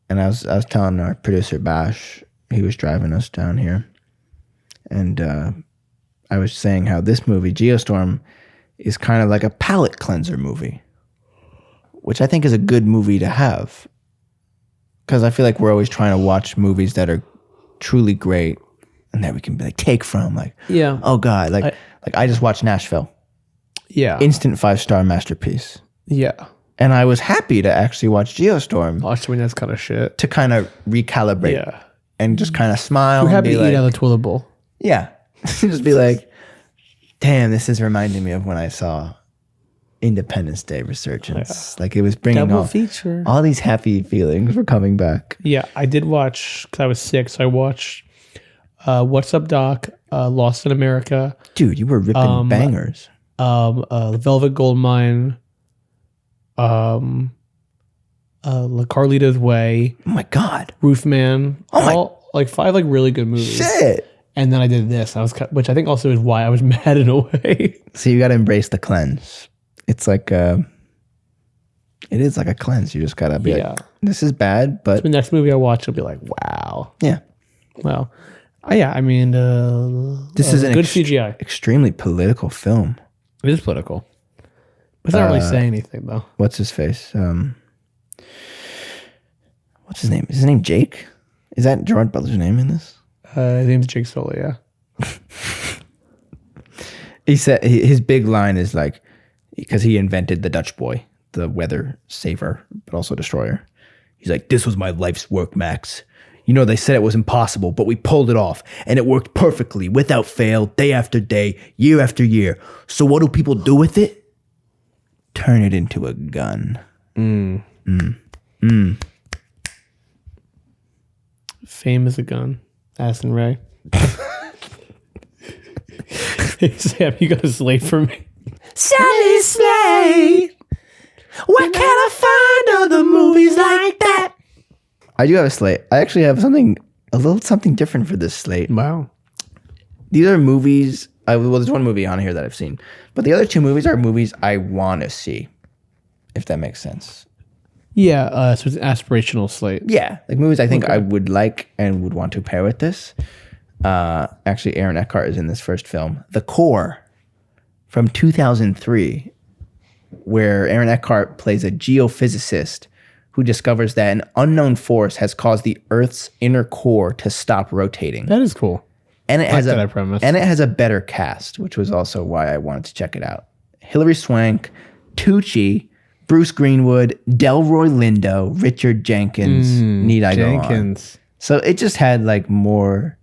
And I was telling our producer Bash, he was driving us down here, and I was saying how this movie Geostorm is kind of like a palate cleanser movie, which I think is a good movie to have, because I feel like we're always trying to watch movies that are truly great and that we can be like take from, like, oh god, like I just watched Nashville, instant 5-star masterpiece, and I was happy to actually watch Geostorm. Watching that's kind of shit To kind of recalibrate, and just kind of smile. We're and happy be to like, eat out of the toilet bowl. Yeah, just be like, damn, this is reminding me of when I saw Independence Day Resurgence. Like it was bringing Double feature. all these happy feelings were coming back. Yeah, I did watch because I was sick, so I watched What's Up Doc, Lost in America, Dude, you were ripping bangers. Velvet Goldmine, La Carlito's Way, Oh my god, Roofman. Oh like 5 like really good movies. shit! And then I did this. Which I think also is why I was mad in a way. So you got to embrace the cleanse. It's like it is like a cleanse. You just gotta be like, this is bad, but The next movie I watch, I'll be like, wow. yeah. Well, I mean, This is an good CGI. extremely political film. It is political. But it's not really saying anything, though. What's his face? What's his name? Is his name Jake? Is that Gerard Butler's name in this? His name's Jake Sully, yeah. He said his big line is like, because he invented the Dutch boy, the weather saver, but also destroyer. He's like, this was my life's work, Max. You know, they said it was impossible, but we pulled it off, and it worked perfectly, without fail, day after day, year after year. So what do people do with it? Turn it into a gun. Fame is a gun. Addison Rae. Hey, Sam, you got a slate for me? Sally Slade, where can I find other movies like that? I do have a slate. I actually have something different for this slate. Wow. These are movies. There's one movie on here that I've seen, but the other two movies are movies I want to see, if that makes sense. Yeah, so it's an aspirational slate. Yeah, like movies I think I would like and would want to pair with this. Actually, Aaron Eckhart is in this first film, The Core, from 2003, where Aaron Eckhart plays a geophysicist who discovers that an unknown force has caused the Earth's inner core to stop rotating. That is cool. And it has that premise. And it has a better cast, which was also why I wanted to check it out. Hilary Swank, Tucci, Bruce Greenwood, Delroy Lindo, Richard Jenkins. Need I go on? So it just had like more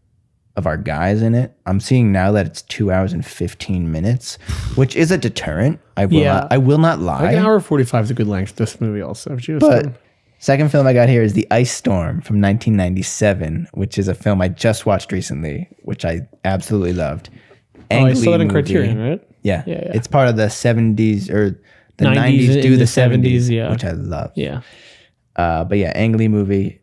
of our guys in it. I'm seeing now that it's 2 hours and 15 minutes, which is a deterrent. I will not lie. Like an hour 45 is a good length. This movie also. But second film I got here is The Ice Storm from 1997, which is a film I just watched recently, which I absolutely loved. I saw that in Criterion, right? Yeah. It's part of the 70s or the 90s do the 70s, yeah, which I love. Yeah. But yeah, Ang Lee movie.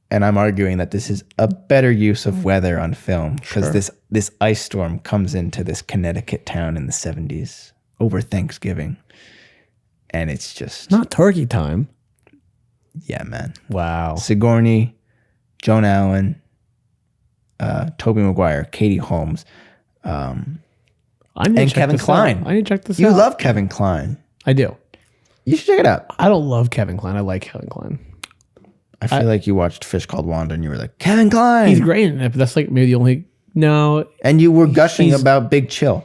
And I'm arguing that this is a better use of weather on film because this ice storm comes into this Connecticut town in the 70s over Thanksgiving. And it's just... Not turkey time. Yeah, man. Wow. Sigourney, Joan Allen, Tobey Maguire, Katie Holmes, and Kevin Kline. I need to check this out. You love Kevin Kline. I do. You should check it out. I don't love Kevin Kline. I like Kevin Kline. I feel like you watched Fish Called Wanda and you were like, Kevin Kline. He's great in it, but that's like maybe the only... No. And you were gushing about Big Chill.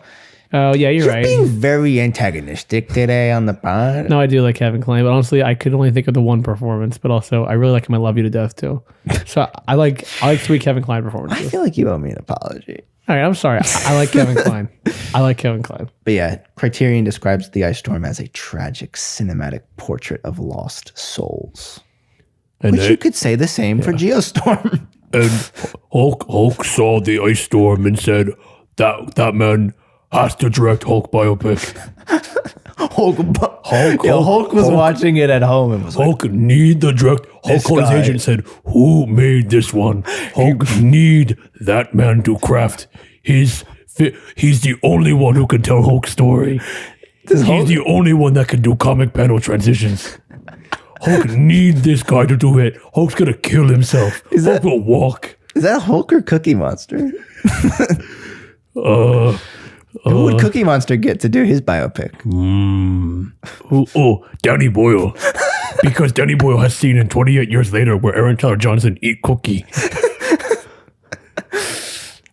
Oh, yeah, you're right. You're being very antagonistic today on the pod. No, I do like Kevin Kline, but honestly, I could only think of the one performance, but also I really like him. I Love You to Death, too. So I like 3 Kevin Kline performances. I feel like you owe me an apology. All right, I'm sorry. I like Kevin Kline. I like Kevin Kline. But yeah, Criterion describes The Ice Storm as a tragic cinematic portrait of lost souls. And which you could say the same for Geostorm. And Hulk saw the ice storm and said, that man has to direct Hulk biopic. Hulk was watching it at home and was Hulk need the direct. Hulk called his agent and said, who made this one? Hulk need that man to craft he's the only one who can tell Hulk's story. He's the only one that can do comic panel transitions. Hulk need this guy to do it. Hulk's gonna kill himself. Hulk will walk. Is that Hulk or Cookie Monster? Who would Cookie Monster get to do his biopic? Danny Boyle. Because Danny Boyle has seen in 28 Years Later where Aaron Taylor Johnson eat cookie.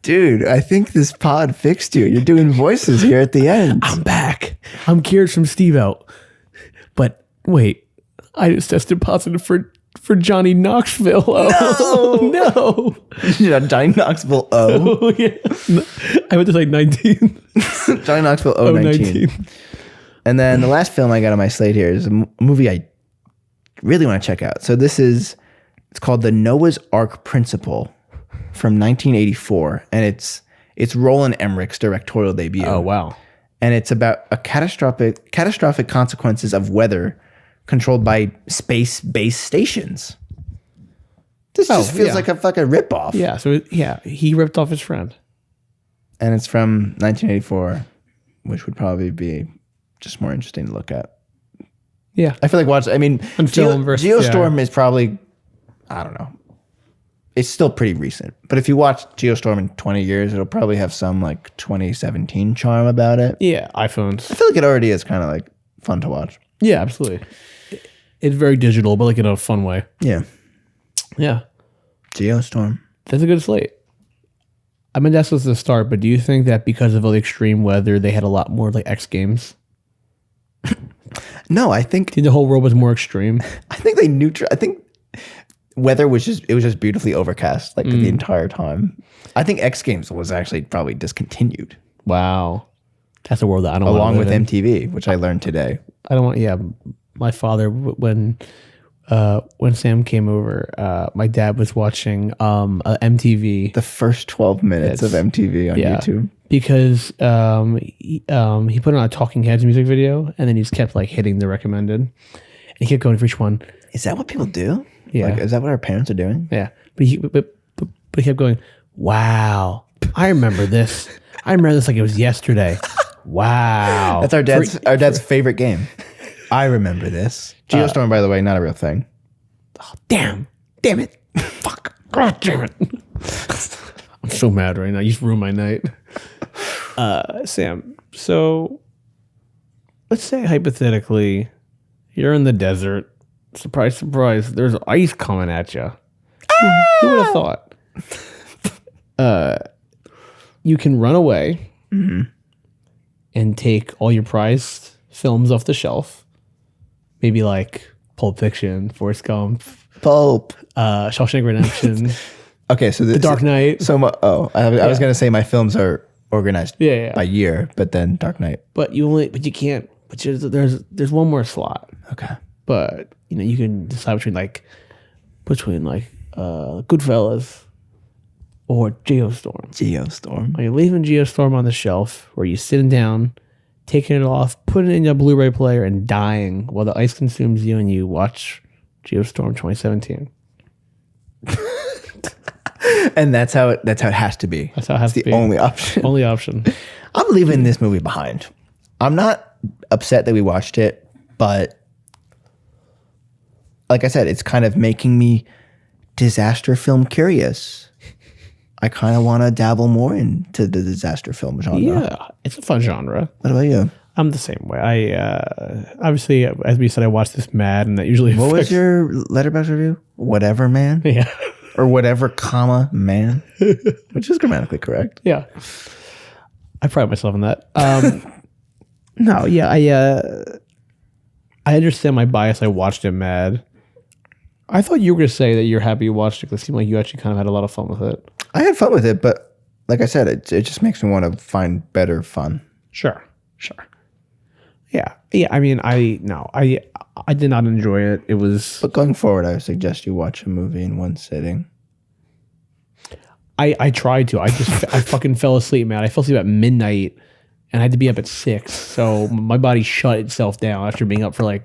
Dude, I think this pod fixed you. You're doing voices here at the end. I'm back. I'm cured from Stevo. But wait. I just tested positive for Johnny Knoxville. Oh, no. Johnny Knoxville O. Oh, yeah. I went to like 19. Johnny Knoxville O 19. And then the last film I got on my slate here is a movie I really want to check out. So it's called The Noah's Ark Principle from 1984. And it's Roland Emmerich's directorial debut. Oh, wow. And it's about a catastrophic consequences of weather controlled by space-based stations. This just feels like a fucking ripoff. Yeah, so he ripped off his friend. And it's from 1984, which would probably be just more interesting to look at. Yeah. I feel like Geostorm is probably, I don't know. It's still pretty recent. But if you watch Geostorm in 20 years, it'll probably have some like 2017 charm about it. Yeah, iPhones. I feel like it already is kind of like fun to watch. Yeah, absolutely. It's very digital, but like in a fun way. Yeah. Yeah. Geostorm. That's a good slate. I mean, that's just the start, but do you think that because of all the extreme weather, they had a lot more like X Games? No, I think the whole world was more extreme. I think I think weather was just beautifully overcast like the entire time. I think X Games was actually probably discontinued. Wow. That's a world that I don't want to along live with in. MTV, which I learned today. I don't want, my father, when Sam came over, my dad was watching MTV. The first 12 minutes of MTV on YouTube. Because he put on a Talking Heads music video, and then he just kept like hitting the recommended. And he kept going for each one. Is that what people do? Yeah. Like, is that what our parents are doing? Yeah. But he kept going, wow, I remember this. I remember this like it was yesterday. Wow. That's our dad's favorite game. I remember this. Geostorm, by the way, not a real thing. Damn it. Fuck. God damn it. I'm so mad right now. You just ruined my night. Sam, so let's say hypothetically you're in the desert. Surprise, surprise. There's ice coming at you. Who would have thought? You can run away and take all your prized films off the shelf. Maybe like Pulp Fiction, Forrest Gump, Shawshank Redemption. Okay, so The Dark Knight. So I was gonna say my films are organized by year, but then Dark Knight. But you can't. But there's one more slot. Okay. But you can decide between Goodfellas or Geostorm. Geostorm. Are you leaving Geostorm on the shelf, or are you sitting down, taking it off, putting it in your Blu-ray player, and dying while the ice consumes you and you watch Geostorm 2017? And that's how it has to be. That's how it has to be. The only option. Only option. I'm leaving this movie behind. I'm not upset that we watched it, but like I said, it's kind of making me disaster film curious. I kind of want to dabble more into the disaster film genre. Yeah, it's a fun genre. What about you? I'm the same way. I obviously, as we said, I watched this Mad, and that usually. What was your Letterboxd review? Whatever, man. Yeah. Or whatever, comma, man, which is grammatically correct. Yeah. I pride myself in that. No, yeah, I understand my bias. I watched it Mad. I thought you were going to say that you're happy you watched it because it seemed like you actually kind of had a lot of fun with it. I had fun with it, but like I said, it just makes me want to find better fun. Sure. Yeah. I mean, I did not enjoy it. It was. But going forward, I would suggest you watch a movie in one sitting. I tried to. I fucking fell asleep, man. I fell asleep at midnight, and I had to be up at 6. So my body shut itself down after being up for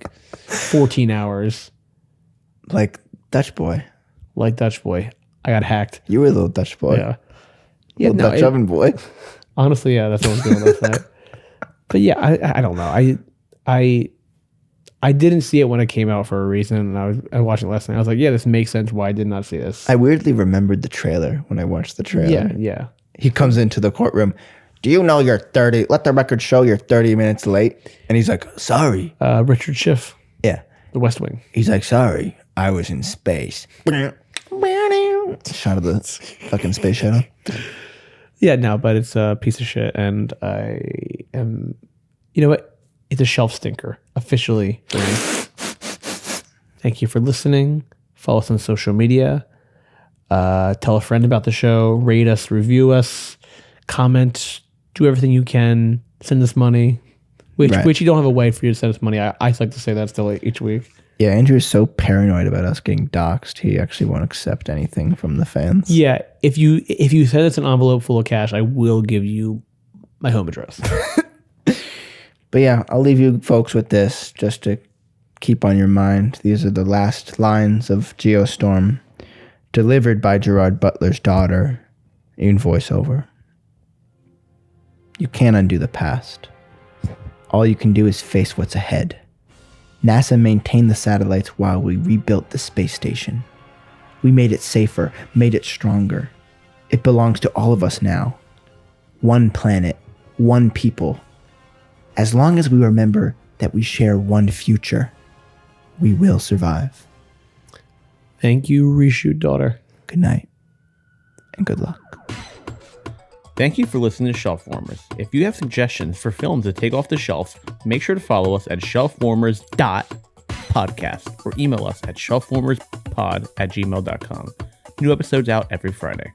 14 hours. Like Dutch boy. Like Dutch boy. I got hacked. You were a little Dutch boy. Yeah. Little Dutch oven boy. Honestly, yeah, that's what I was doing last night. But yeah, I don't know. I didn't see it when it came out for a reason, and I was watching it last night. I was like, yeah, this makes sense why I did not see this. I weirdly remembered the trailer when I watched the trailer. Yeah. He comes into the courtroom. Do you know you're 30? Let the record show you're 30 minutes late. And he's like, sorry. Richard Schiff. Yeah. The West Wing. He's like, sorry, I was in space. Shot of the fucking space shuttle. Yeah, no, but it's a piece of shit, and I am. You know what? It's a shelf stinker officially for me. Thank you for listening. Follow us on social media. Tell a friend about the show. Rate us, review us, comment, do everything you can. Send us money, which you don't have a way for you to send us money. I like to say that still each week. Yeah, Andrew's so paranoid about us getting doxxed. He actually won't accept anything from the fans. Yeah, if you send us an envelope full of cash, I will give you my home address. But yeah, I'll leave you folks with this just to keep on your mind. These are the last lines of Geostorm, delivered by Gerard Butler's daughter in voiceover. You can't undo the past. All you can do is face what's ahead. NASA maintained the satellites while we rebuilt the space station. We made it safer, made it stronger. It belongs to all of us now. One planet, one people. As long as we remember that we share one future, we will survive. Thank you, Reshoot daughter. Good night, and good luck. Thank you for listening to Shelf Warmers. If you have suggestions for films to take off the shelf, make sure to follow us at shelfwarmers.podcast or email us at shelfwarmerspod@gmail.com. New episodes out every Friday.